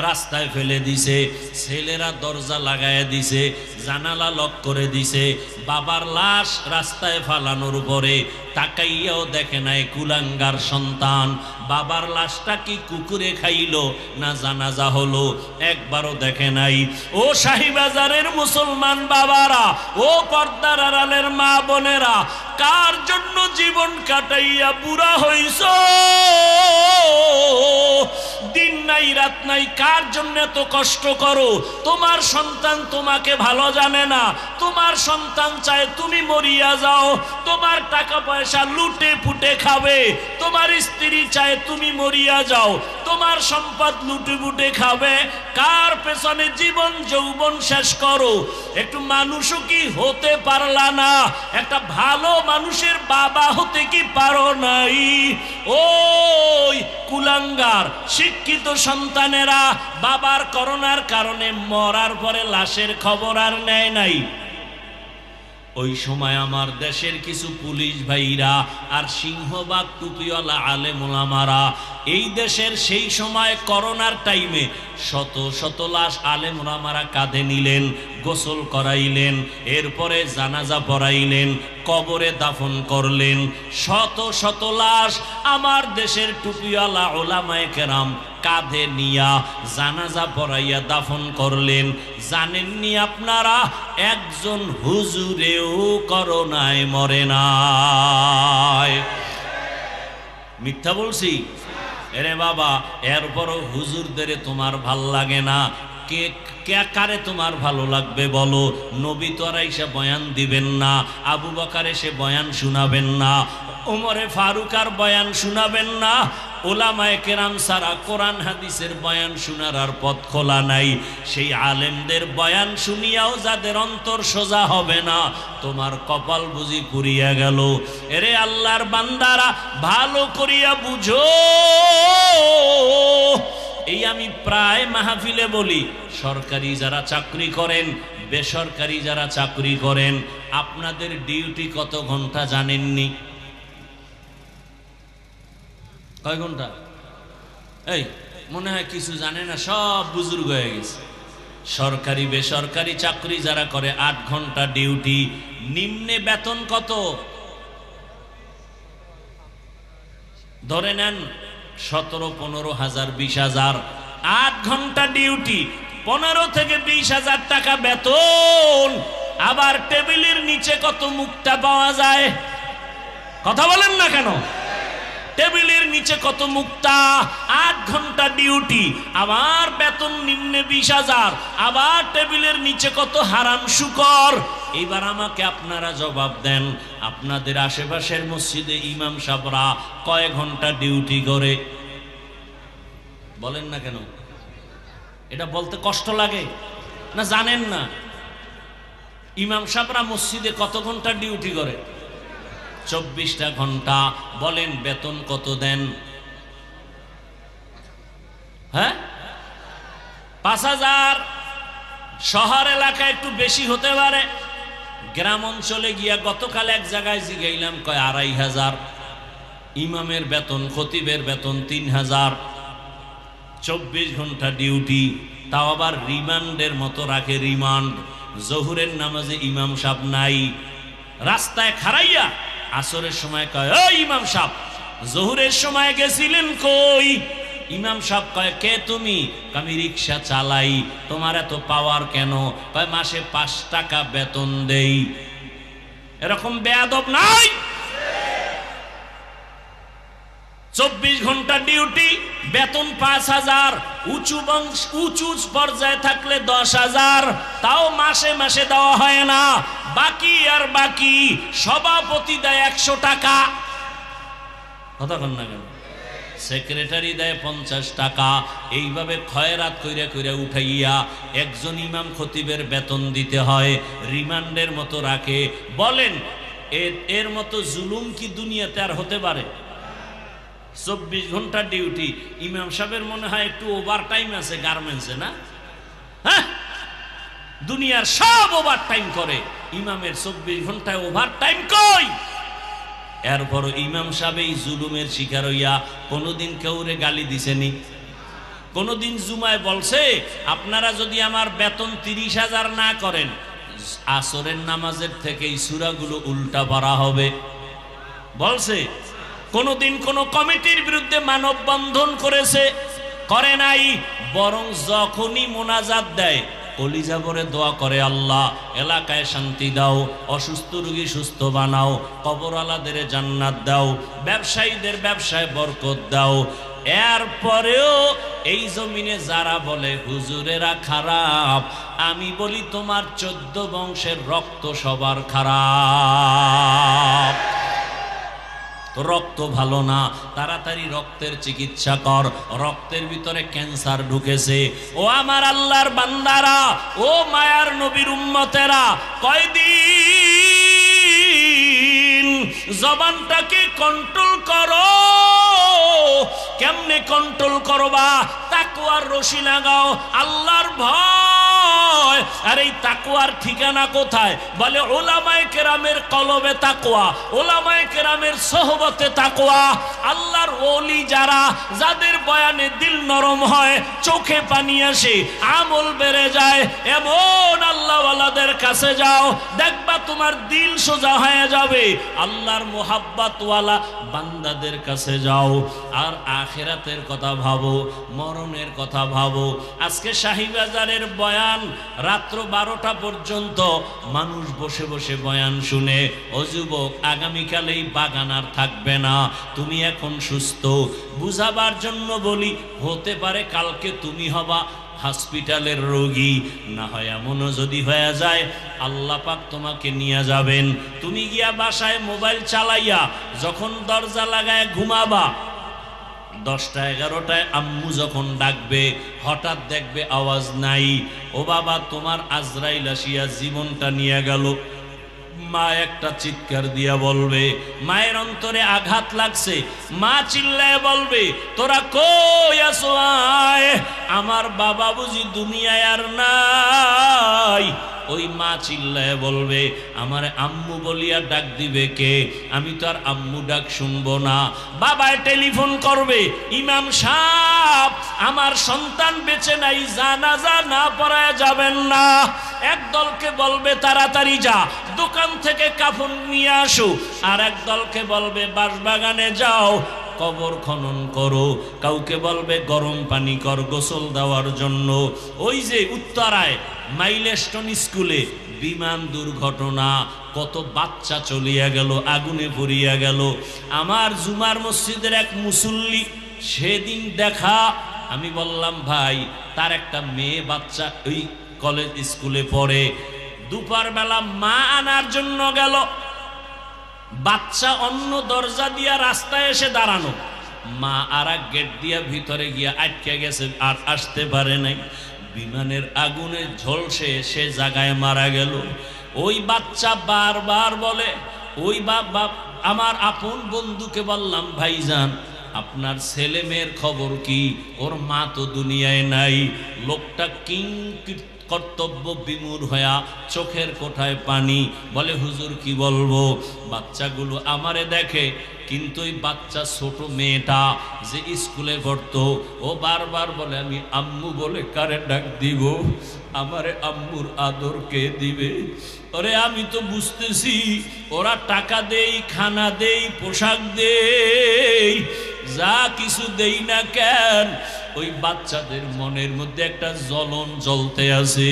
রাস্তায় ফেলে দিছে, ছেলেরা দরজা লাগায় দিছে, জানালা লক করে দিছে। বাবার লাশ রাস্তায় ফালানোর উপরে তাকাইয়াও দেখে নাই কুলাঙ্গার সন্তান। বাবার লাশটা কি কুকুরে খাইলো না জানাজা হলো একবারও দেখে নাই। ও শাহীবাজারের মুসলমান বাবারা, ও পর্দার আড়ালের মা বোনেরা, কার জন্য জীবন কাটাইয়া বুড়া হইছ? দিন নাই রাত নাই কার জন্য এত কষ্ট করো? তোমার সন্তান তোমাকে ভালো জানে না, তোমার সন্তান চায় তুমি মরিয়া যাও, তোমার টাকা পয়সা লুটে পুটে খাবে, তোমার স্ত্রী চায় তুমি মরিয়া যাও, তোমার সম্পদ লুটে পুটে খাবে, কার পেছনে জীবন যৌবন শেষ করো? একটু মানুষও কি হতে পারলা না? একটা ভালো মানুষের বাবা হতে কি পারো নাই? ওই কুলাঙ্গার শিক্ষিত সন্তানেরা বাবার করোনার কারণে মরার পরে লাশের খবর আর নেয় নাই। ওই সময় আমার দেশের কিছু পুলিশ ভাইরা আর সিংহবাগ টুপিওয়ালা আলেম ওলামারা এই দেশের সেই সময় করোনার টাইমে শত শত লাশ আলেম ওলামারা কাঁধে নিলেন, গোসল করাইলেন, এরপরে জানাজা পড়াইলেন, কবরে দাফন করলেন। শত শত লাশ আমার দেশের টুপিওয়ালা ওলামায়ে কেরাম কাঁধে নিয়া জানাজা পড়াইয়া দাফন করলেন। জানেননি আপনারা একজন হুজুরেও করোনায় মরে নাই। মিথ্যা বলছি? এরে বাবা, এরপরও হুজুরদের তোমার ভাল লাগে না? কে কারে তোমার ভালো লাগবে বলো? নবী তো আর এসে বয়ান দিবেন না, আবু বকর এসে বয়ান শোনাবেন না, ওমরে ফারুক আর বয়ান শোনাবেন না, ওলামায়ে কেরাম সারা কোরআন হাদিসের বয়ান শোনার আর পথ খোলা নাই। সেই আলেমদের বয়ান শুনিয়াও যাদের অন্তর সোজা হবে না, তোমার কপাল বুঝি পুড়িয়া গেল। এরে আল্লাহর বান্দারা, ভালো করিয়া বুঝো। এই আমি প্রায় মাহফিলে বলি, সরকারি যারা চাকরি করেন, বেসরকারি যারা চাকরি করেন, আপনাদের ডিউটি কত ঘন্টা জানেননি? কয় ঘন্টা? এই মনে হয় কিছু জানে না, সব বুজুর্গ হয়ে গেছে। সরকারি বেসরকারি চাকরি যারা করে 8 ঘন্টা ডিউটি। নিম্নে বেতন কত? ধরে নেন 17-15 হাজার, 20 হাজার। 8 ঘন্টা ডিউটি, 15 থেকে 20 হাজার টাকা বেতন। আবার টেবিলের নিচে কত মুক্তা পাওয়া যায়? কথা বলেন না কেন? টেবিলের নিচে কত মুক্তা? 8 ঘন্টা ডিউটি, আবার বেতন নিম্নে 20 হাজার, আবার টেবিলের নিচে কত হারাম শুকর। এবার আমাকে আপনারা জবাব দেন, আপনাদের আশেপাশের মসজিদে ইমাম সাহেবরা কয় ঘন্টা ডিউটি করে? বলেন না কেন? এটা বলতে কষ্ট লাগে না? জানেন না ইমাম সাহেবরা মসজিদে কত ঘন্টা ডিউটি করে? 24টা ঘন্টা। বলেন বেতন কত দেন? হ্যাঁ, 5000। শহর এলাকায় একটু বেশি হতে পারে, গ্রাম অঞ্চলে গিয়া গতকাল এক জায়গায় জিগাইলাম, কয় 2500। ইমামের বেতন, খতিবের বেতন 3000। 24 ঘন্টা ডিউটি, তাও আবার রিমান্ডের মতো রাখে। রিমান্ড, জহুরের নামাজে ইমাম সাহেব নাই, রাস্তায় খাড়াইয়া আসরের সময় কয়, ও ইমাম সাহেব, জহুরের সময় গেছিলেন কই? ইমাম সাহেব কয়, কে তুমি? আমি রিক্সা চালাই। তোমার এত পাওয়ার কেন? কয়, মাসে 5 টাকা বেতন দেই। এরকম বেয়াদব নাই? 24 ঘন্টা ডিউটি, বেতন 5000। উঁচু পর্যায়ে থাকলে 10,000, তাও মাসে মাসে দেওয়া হয় না। বাকি আর বাকি। সভাপতি দেয় 100 টাকা। কথা কন না কেন? সেক্রেটারি দেয় 50 টাকা। এইভাবে খয়রাত কইরা কইরা উঠাইয়া একজন ইমাম খতিবের বেতন দিতে হয়, রিমান্ডের মতো রাখে। বলেন এর মতো জুলুম কি দুনিয়াতে আর হতে পারে? 24 ঘন্টা ডিউটি। ইমাম সাহেবের মনে হয় একটু ওভার টাইম আছে গার্মেন্টসে, না? হ্যাঁ, দুনিয়ার সব ওভার টাইম করে, ইমামের 24 ঘন্টায় ওভার টাইম কই? এরপর ইমাম সাহেব এই জুলুমের শিকার হইয়া কোনোদিন কেউরে গালি দিছেনি? কোনোদিন জুমায় বলছে, আপনারা যদি আমার বেতন 30,000 না করেন, আসরের নামাজের থেকে এই সূরাগুলো উল্টা পড়া হবে? বলছে? কোনোদিন কোন কমিটির বিরুদ্ধে মানববন্ধন করেছে? করে নাই। বরং যখনই মোনাজাত দেয়, কলিজা ভরে দোয়া করে, আল্লাহ এলাকায় শান্তি দাও, অসুস্থ রোগী সুস্থ বানাও, কবরওয়ালাদের জান্নাত দাও, ব্যবসায়ীদের ব্যবসায় বরকত দাও। এরপরেও এই জমিনে যারা বলে হুজুরেরা খারাপ, আমি বলি তোমার 14 বংশের রক্ত সবার খারাপ। রক্ত ভালো না, তাড়াতাড়ি রক্তের চিকিৎসা কর, রক্তের ভিতরে ক্যান্সার ঢুকেছে। ও আমার আল্লাহর বান্দারা, ও মায়ার নবীর উম্মতেরা, কয়দিন জবানটাকে কন্ট্রোল করো। কেমনে কন্ট্রোল করবা? তাকওয়ার রশি লাগাও, আল্লাহর ভয়। আর এই তাকওয়ার ঠিকানা কোথায়? বলে উলামায়ে কেরামের কলবে তাকওয়া, উলামায়ে কেরামের সোহবতে তাকওয়া। আল্লাহর ওলি যারা, যাদের বয়ানে দিল নরম হয়, চোখে পানি আসে, আমল বেড়ে যায়, এমন আল্লাহওয়ালাদের কাছে যাও, দেখবা তোমার দিল সোজা হয়ে যাবে। আল্লাহর মোহাব্বতওয়ালা বান্দাদের কাছে যাও, আর আখিরাতের কথা ভাবো, মরণের কথা ভাবো। আজকে শাহীবাজারের বয়ান রাত্র 12টা পর্যন্ত মানুষ বসে বসে বয়ান শুনে। ও যুবক, আগামীকাল এই বাগান আর থাকবে না। তুমি এখন সুস্থ, বুঝাবার জন্য বলি, হতে পারে কালকে তুমি হবা হসপিটালের রোগী, না হয় এমনও যদি হয়ে যায় আল্লাহ পাক তোমাকে নিয়ে যাবেন। তুমি গিয়া বাসায় মোবাইল চালাইয়া যখন দরজা লাগায় ঘুমাবা, 10টা 11টায় আম্মু যখন ডাকবে, হঠাৎ দেখবে আওয়াজ নাই। ও বাবা, তোমার আজরাইল আসিয়া জীবনটা নিয়ে গেল। মা একটা চিৎকার দিয়া বলবে, মায়ের অন্তরে আঘাত লাগছে। মা চিল্লায় বলবে, তোরা কই আছো? আয়, আমার বাবা বুঝি দুনিয়ায় আর নাই। ওই মা চিল্লায় বলবে, আমার আম্মু বলিয়া ডাক দিবে কে? আমি তো আর আম্মু ডাক শুনবো না। বাবায় টেলিফোন করবে, ইমাম সাহেব, আমার সন্তান বেঁচে নাই, জানাজা না পড়ায় যাবেন না। এক দলকে বলবে তাড়াতাড়ি যা, দোকান থেকে কাফন নিয়ে আসো। আর এক দলকে বলবে বাঁশবাগানে যাও, কবর খনন করো। কাউকে বলবে গরম পানি কর গোসল দেওয়ার জন্য। ওই যে উত্তরায় মাইলস্টোন স্কুলে বিমান দুর্ঘটনা, কত বাচ্চা চলিয়া গেল, আগুনে পুড়িয়া গেল। আমার জুমার মসজিদের এক মুসল্লি সেদিন দেখা, আমি বললাম ভাই, তার একটা মেয়ে বাচ্চা ওই কলেজ স্কুলে পড়ে। দুপুর বেলা মা আনার জন্য গেল, বাচ্চা অন্য দরজা দিয়া রাস্তায় এসে দাঁড়ানো, মা আর এক গেট দিয়া ভিতরে গিয়া আটকে গেছে, আর আসতে পারে নাই। বিমানের আগুনে ঝলসে সে জায়গায় মারা গেল। ওই বাচ্চা বারবার বলে, ওই বাবা, আমার আপন বন্ধুকে বললাম, ভাইজান আপনার ছেলে মেয়ের খবর কি? ওর মা তো দুনিয়ায় নাই। লোকটা কর্তব্য বিমূঢ় হইয়া চোখের কোঠায় পানি, বলে হুজুর কি বলবো? বাচ্চাগুলো আমারে দেখে, কিন্তু ওই বাচ্চা ছোট মেয়েটা যে স্কুলে পড়তো, ও বারবার বলে আমি আম্মু বলে কারে ডাক দিব? আমারে আম্মুর আদর কে দিবে? ওরে আমি তো বুঝতেছি ওরা টাকা দেই, খানা দেই, পোশাক দেই, যা কিছু দেই না কেন, ওই বাচ্চাদের মনের মধ্যে একটা জ্বলন জ্বলতে আছে।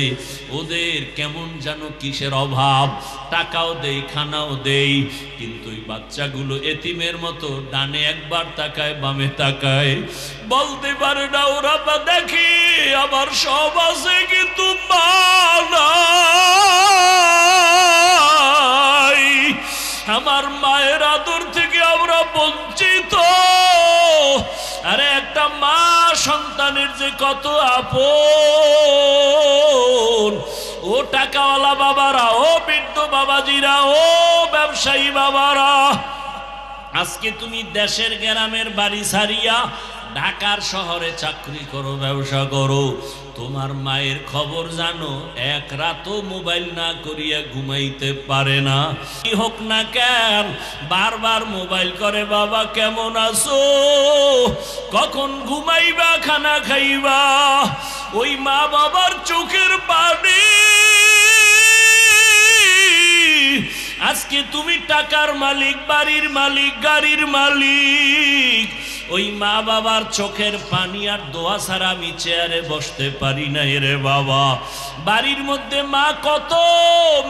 ওদের কেমন যেন কিসের অভাব, টাকাও দেই, খানাও দেই, কিন্তু ওই বাচ্চাগুলো এতিমের মতো ডানে একবার তাকায়, বামে তাকায়, বলতে পারে না ওরা বা দেখি আমার সব আছে কিন্তু মা নাই। আমার মায়ের আদর থেকে আমরা বঞ্চিত। আরে একটা মা সন্তানের যে কত আপন। ও টাকাওয়ালা বাবারা, ও বৃদ্ধ বাবাজিরা, ও ব্যবসায়ী বাবারা, আজকে তুমি দেশের গ্রামের বাড়ি ছাড়িয়া ঢাকার শহরে চাকরি করো, ব্যবসা করো, তোমার মায়ের খবর জানো? এক রাতও মোবাইল না করিয়া ঘুমাইতে পারে না। কি হোক না কেন, বারবার মোবাইল করে, বাবা কেমন আছো, কখন ঘুমাইবা, খানা খাইবা? ওই মা বাবার চোখের পানি। আজকে তুমি টাকার মালিক, বাড়ির মালিক, গাড়ির মালিক, ওই মা বাবার চোখের পানি আর দোয়া ছাড়া আমি চেয়ারে বসতে পারি না রে বাবা। বাড়ির মধ্যে মা কত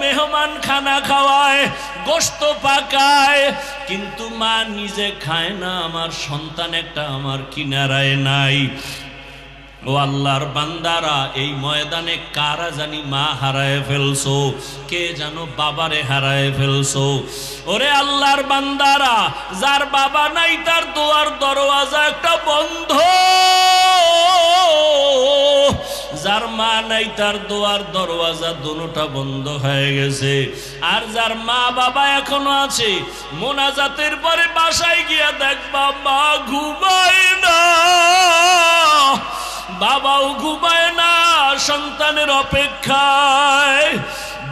মেহমান খানা খাওয়ায়, গোশত পাকায়, কিন্তু মা নিজে খায় না। আমার সন্তান একটা আমার কিনারায় নাই। ও আল্লাহর বান্দারা, এই ময়দানে কারা জানি মা হারায় ফেলছো, কে জানো বাবারে হারায় ফেলছো। ওরে আল্লাহর বান্দারা, যার বাবা নাই তার দোয়ার দরওয়াজা একটা বন্ধ, যার মা নাই তার দোয়ার দরওয়াজা দুটোটা বন্ধ হয়ে গেছে। আর যার মা বাবা এখনো আছে, মোনাজাতের পরে বাসায় গিয়া দেখবা মা ঘুমায় না, বাবাও ঘুমায় না, সন্তানের অপেক্ষায়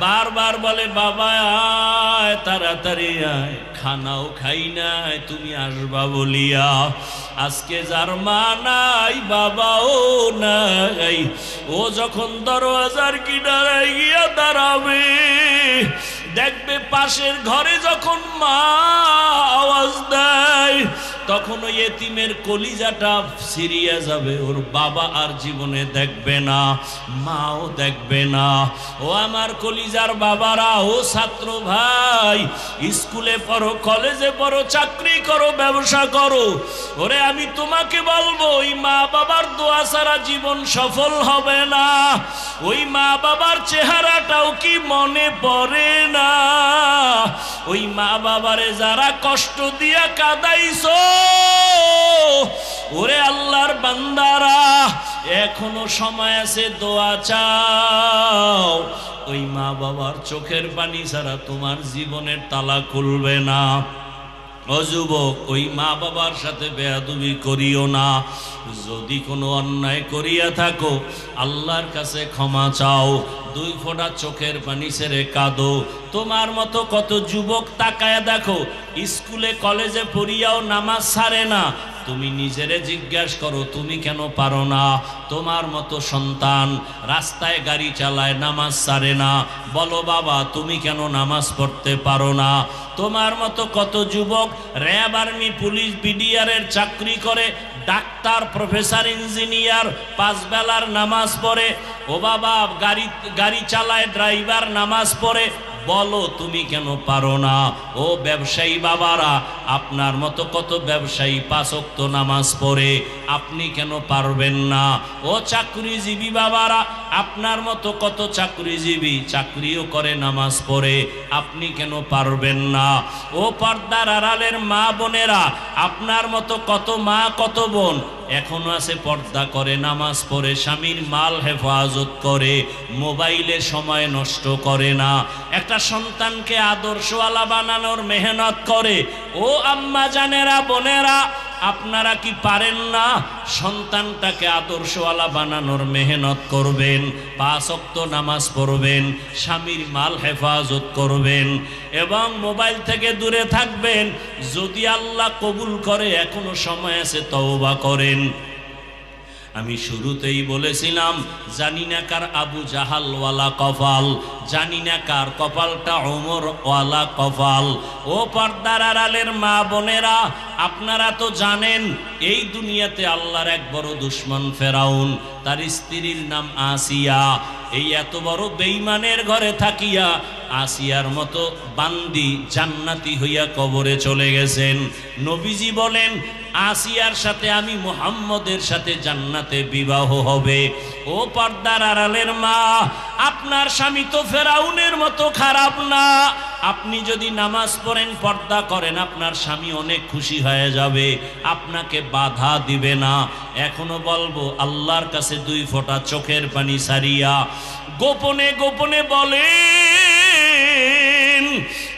বারবার বলে বাবা আয়, তাড়াতাড়ি আয়, খানাও খাই নাই তুমি আসবা বলিয়া। আজকে যার মা নাই বাবাও নাই, ও যখন দরওয়াজার কিনারায় গিয়া দাঁড়াবে, দেখবে পাশের ঘরে যখন মা আওয়াজ দেয়, তখন ওই এতিমের কলিজাটা ছিঁড়িয়া যাবে। ওর বাবা আর জীবনে দেখবে না, মাও দেখবে না। ও আমার কলিজার বাবারা, ও ছাত্র ভাই, স্কুলে পড়ো, কলেজে পড়ো, চাকরি করো, ব্যবসা করো, ওরে আমি তোমাকে বলবো, ওই মা বাবার দোয়া ছাড়া জীবন সফল হবে না। ওই মা বাবার চেহারাটাও কি মনে পড়ে না? ওই মা বাবারে যারা কষ্ট দিয়া কাঁদাইছো, ওরে আল্লাহর বান্দারা, এখনো সময় আছে, দোয়া চাও। ওই মা বাবার চোখের পানি ছাড়া তোমার জীবনের তালা খুলবে না। ও যুবক, ওই মা বাবার সাথে বেয়াদবি করিও না। যদি কোনো অন্যায় করিয়া থাকো, আল্লাহর কাছে ক্ষমা চাও, 2 ফোঁটা চোখের পানি ছেড়ে কাঁদো। তোমার মতো কত যুবক তাকায়া দেখো, স্কুলে কলেজে পড়িয়াও নামাজ ছাড়ে না। তুমি নিজেরে জিজ্ঞাসা করো, তুমি কেন পারো না? তোমার মতো সন্তান রাস্তায় গাড়ি চালায়, নামাজ ছাড়ে না, বলো বাবা তুমি কেন নামাজ পড়তে পারো না? তোমার মতো কত যুবক র্যাব, আর্মি, পুলিশ, বিডিআরের চাকরি করে, ডাক্তার, প্রফেসর, ইঞ্জিনিয়ার, 5 বেলার নামাজ পড়ে। ও বাবা গাড়ি চালায়, ড্রাইভার, নামাজ পড়ে, বলো তুমি কেন পারো না? ও ব্যবসায়ী বাবারা, আপনার মতো কত ব্যবসায়ী 5 ওয়াক্ত নামাজ পড়ে, আপনি কেন পারবেন না? ও চাকরিজীবী বাবারা, আপনার মতো কত চাকরিজীবী চাকরিও করে, নামাজ পড়ে, আপনি কেন পারবেন না? ও পর্দার আড়ালের মা বোনেরা, আপনার মতো কত মা কত বোন এখনো আছে, পর্দা করে, নামাজ পড়ে, স্বামীর মাল হেফাজত করে, মোবাইলে সময় নষ্ট করে না, একটা সন্তানকে আদর্শওয়ালা বানানোর মেহনত করে। ও আম্মা জানেরা, বোনেরা, আপনারা কি পারেন না? সন্তানটাকে আদর্শওয়ালা বানানোর মেহনত করবেন, 5 ওয়াক্ত নামাজ পড়বেন, স্বামীর মাল হেফাজত করবেন এবং মোবাইল থেকে দূরে থাকবেন। যদি আল্লাহ কবুল করে, এখনো সময় আছে, তওবা করেন। আমি শুরুতেই বলেছিলাম, জানি না কার আবু জাহাল ওয়ালা কপাল, জানি না কার কপালটা ওমর ওয়ালা কপাল। ও পর্দার আড়ালের মা বোনেরা, আপনারা তো জানেন এই দুনিয়াতে আল্লাহর এক বড় দুশমন ফেরাউন, তার স্ত্রীর নাম আসিয়া। এই এত বড় বেঈমানের ঘরে থাকিয়া আসিয়ার মতো বান্দি জান্নাতি হইয়া কবরে চলে গেছেন। নবীজি বলেন, আসিয়ার সাথে আমি মুহাম্মদের সাথে জান্নাতে বিবাহ হবে। ও পর্দার আড়ালের মা, আপনার স্বামী তো ফেরাউনের মতো খারাপ না। আপনি যদি নামাজ পড়েন, পর্দা করেন, আপনার স্বামী অনেক খুশি হয়ে যাবে, আপনাকে বাধা দিবে না। এখনো বলবো, আল্লাহর কাছে 2 ফোঁটা চোখের পানি সারিয়া গোপনে গোপনে বলেন,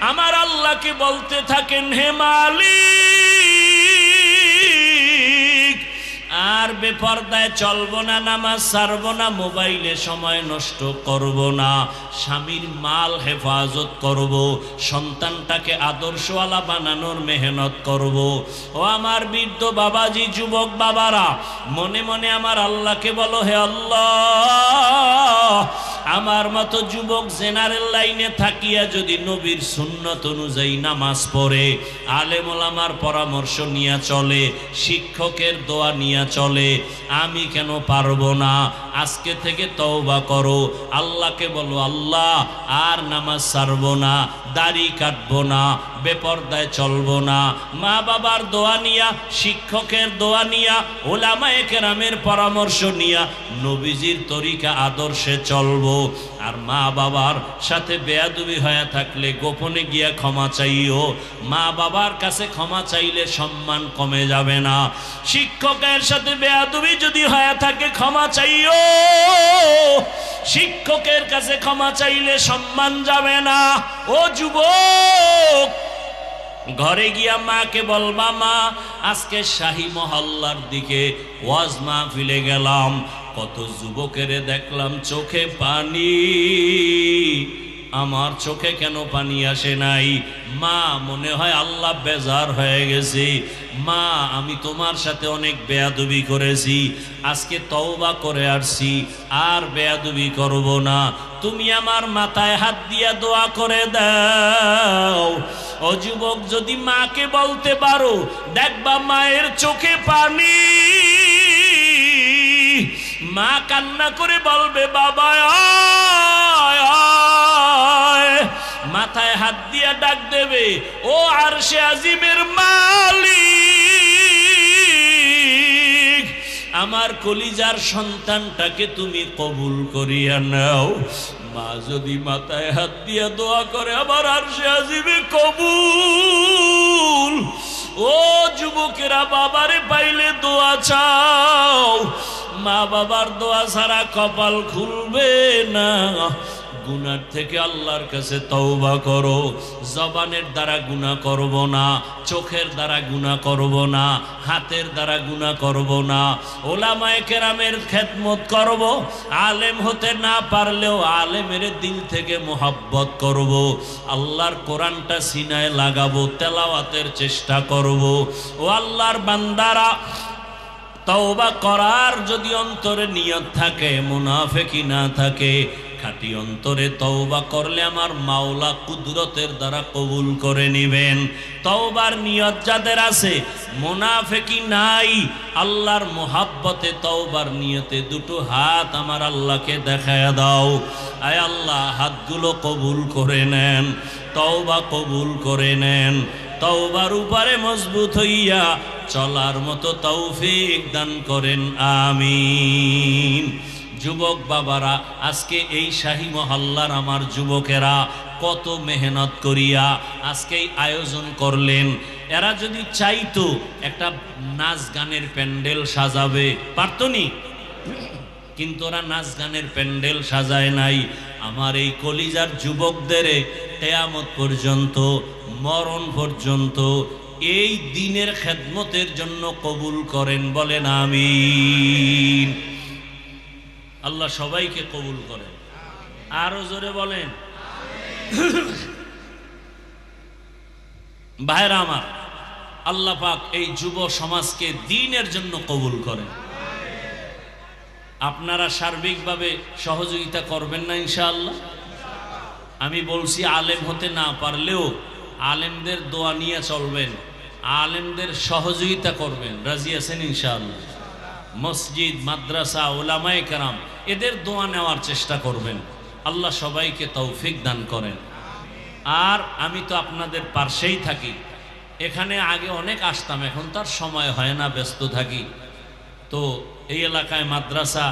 আমার আল্লাহকে বলতে থাকেন, হে মালিক, আর বেপরদায় চলবো না, নামাজ ছাড়বো না, মোবাইলে সময় নষ্ট করব না, স্বামীর মাল হেফাজত করব, সন্তানটাকে আদর্শওয়ালা বানানোর মেহনত করব। ও আমার বৃদ্ধ বাবাজি, যুবক বাবারা, মনে মনে আমার আল্লাহকে বলো, হে আল্লাহ, আমার মতো যুবক জেনারেল লাইনে থাকিয়া যদি নবীর সুন্নত অনুযায়ী নামাজ পড়ে, আলেম ওলামার পরামর্শ নিয়ে চলে, শিক্ষকের দোয়া নিয়ে চলে, আমি কেন পারবো না? আজকে থেকে তওবা করো, আল্লাহকে বলো আল্লাহ আর নামাজ ছাড়বো না, দাড়ি কাটবো না, বেপরদায় চলবো না, মা বাবার দোয়া নিয়া, শিক্ষকের দোয়া নিয়া, ওলামায়ে কেরামের পরামর্শ নিয়া নবীজির তরিকা আদর্শে চলবো। আর মা বাবার সাথে বেয়াদবি হয়ে থাকলে গোপনে গিয়া ক্ষমা চাইও। মা বাবার কাছে ক্ষমা চাইলে সম্মান কমে যাবে না। শিক্ষকের সাথে বেয়াদবি যদি হয়ে থাকে ক্ষমা চাইও, শিক্ষকের কাছে ক্ষমা চাইলে সম্মান যাবে না। ও যুবক, ঘরে গিয়া মাকে বলবা মা আজকে শাহী মহল্লার দিকে ওয়াজ মাহফিলে গেলাম, কত যুবকের দেখলাম চোখে পানি, আমার চোখে কেন পানি আসে নাই? মা মনে হয় আল্লাহ বেজার হয়ে গেছে, মা আমি তোমার সাথে অনেক বেয়াদবি করেছি, আজকে তওবা করে আসছি, আর বেয়াদবি করব না, তুমি আমার মাথায় হাত দিয়া দোয়া করে দাও। ও যুবক, যদি মাকে বলতে পারো, দেখবা মায়ের চোখে পানি, মা কান্না করে বলবে বাবা আয় আয়, মাথায় হাত দিয়া ডাক দেবে, ও আরশে আজিমের মালিক, আমার কলিজার সন্তানটাকে তুমি কবুল করিয়া নাও। মা যদি মাথায় হাত দিয়া দোয়া করে, আবার আরশে আজিমে কবুল। ও যুবকেরা, বাবারে পাইলে দোয়া চাও, মা বাবার দোয়া ছাড়া কপাল খুলবে না। গুনার থেকে আল্লাহর কাছে তওবা করো। জবানের দ্বারা গুনাহ করব না, চোখের দ্বারা গুনাহ করব না, হাতের দ্বারা গুনাহ করব না, ওলামায়ে কেরামের খেদমত করব, আলেম হতে না পারলেও আলেমের দিল থেকে মোহাব্বত করব, আল্লাহর কোরআনটা সিনায় লাগাবো, তেলাওয়াতের চেষ্টা করব। ও আল্লাহর বান্দারা, তওবা করার যদি অন্তরে নিয়ত থাকে, মুনাফিকি না থাকে, খাঁটি অন্তরে তওবা করলে আমার মাওলা কুদরতের দ্বারা কবুল করে নেবেন। তওবার নিয়ত যাদের আছে, মুনাফিকি নাই, আল্লাহর মোহাব্বতে তওবার নিয়তে দুটো হাত আমার আল্লাহকে দেখায়া দাও। আয় আল্লাহ, হাতগুলো কবুল করে নেন, তওবা কবুল করে নেন, তওবার উপরে মজবুত হইয়া চলার মতো তৌফিক দান করেন, আমিন। যুবক বাবারা, আজকে এই শাহী মহল্লার আমার যুবকেরা কত মেহনত করিয়া আজকে আয়োজন করলেন। এরা যদি চাইতো একটা নাচ গানের প্যান্ডেল সাজাবে, পারতনি, কিন্তু ওরা নাচ গানের প্যান্ডেল সাজায় নাই। আমার এই কলিজার যুবকদের কিয়ামত পর্যন্ত, মরণ পর্যন্ত এই দিনের খেদমতের জন্য কবুল করেন, বলেন আমিন। আল্লাহ সবাইকে কবুল করেন, আরো জোরে বলেন। ভাইরা আমার, আল্লাহ পাক এই যুব সমাজকে দ্বীনের জন্য কবুল করেন। আপনারা সার্বিকভাবে সহযোগিতা করবেন না ইনশাআল্লাহ? আমি বলছি, আলেম হতে না পারলেও আলেমদের দোয়া নিয়ে চলবেন, আলেমদের সহযোগিতা করবেন, রাজি আছেন ইনশাআল্লাহ? মসজিদ, মাদ্রাসা, ওলামায়ে কেরাম এদের দোয়া নেওয়ার চেষ্টা করবেন। আল্লাহ সবাইকে তৌফিক দান করেন। আর আমি তো আপনাদের পাশেই থাকি, এখানে আগে অনেক আসতাম, এখন তার সময় হয় না, ব্যস্ত থাকি। তো এই এলাকায় মাদ্রাসা,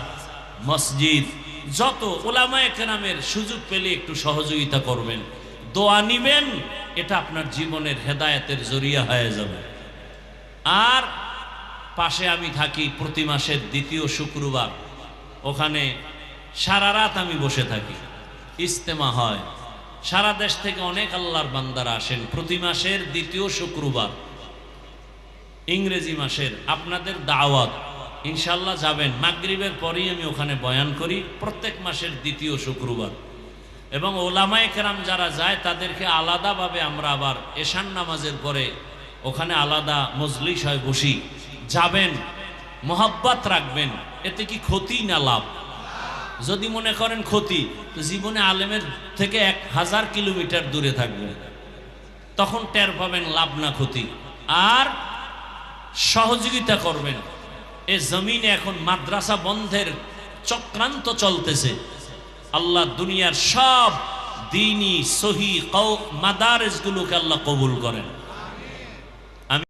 মসজিদ, যত ওলামায়ে কেরামের সুযোগ পেলে একটু সহযোগিতা করবেন, দোয়া নিবেন, এটা আপনার জীবনের হেদায়েতের জরিয়া হয়ে যাবে। আর পাশে আমি থাকি, প্রতি মাসের দ্বিতীয় শুক্রবার, ওখানে সারা রাত আমি বসে থাকি, ইজতেমা হয়, সারা দেশ থেকে অনেক আল্লাহর বান্দারা আসেন প্রতি মাসের দ্বিতীয় শুক্রবার, ইংরেজি মাসের। আপনাদের দাওয়াত, ইনশাল্লাহ যাবেন, মাগরিবের পরেই আমি ওখানে বয়ান করি প্রত্যেক মাসের দ্বিতীয় শুক্রবার। এবং ওলামায়ে কেরাম যারা যায় তাদেরকে আলাদাভাবে আমরা আবার এশান নামাজের পরে ওখানে আলাদা মজলিস হয়, বসি। যাবেন, মোহাব্বত রাখবেন, এতে কি ক্ষতি না লাভ? যদি মনে করেন ক্ষতি, তো জীবনে আলেমের থেকে 1000 কিলোমিটার দূরে থাকবেন, তখন টের পাবেন লাভ না ক্ষতি। আর সহযোগিতা করবেন। এ জমিনে এখন মাদ্রাসা বন্ধের চক্রান্ত চলতেছে। আল্লাহ দুনিয়ার সব দ্বীনি সহি মাদারেসগুলোকে আল্লাহ কবুল করেন।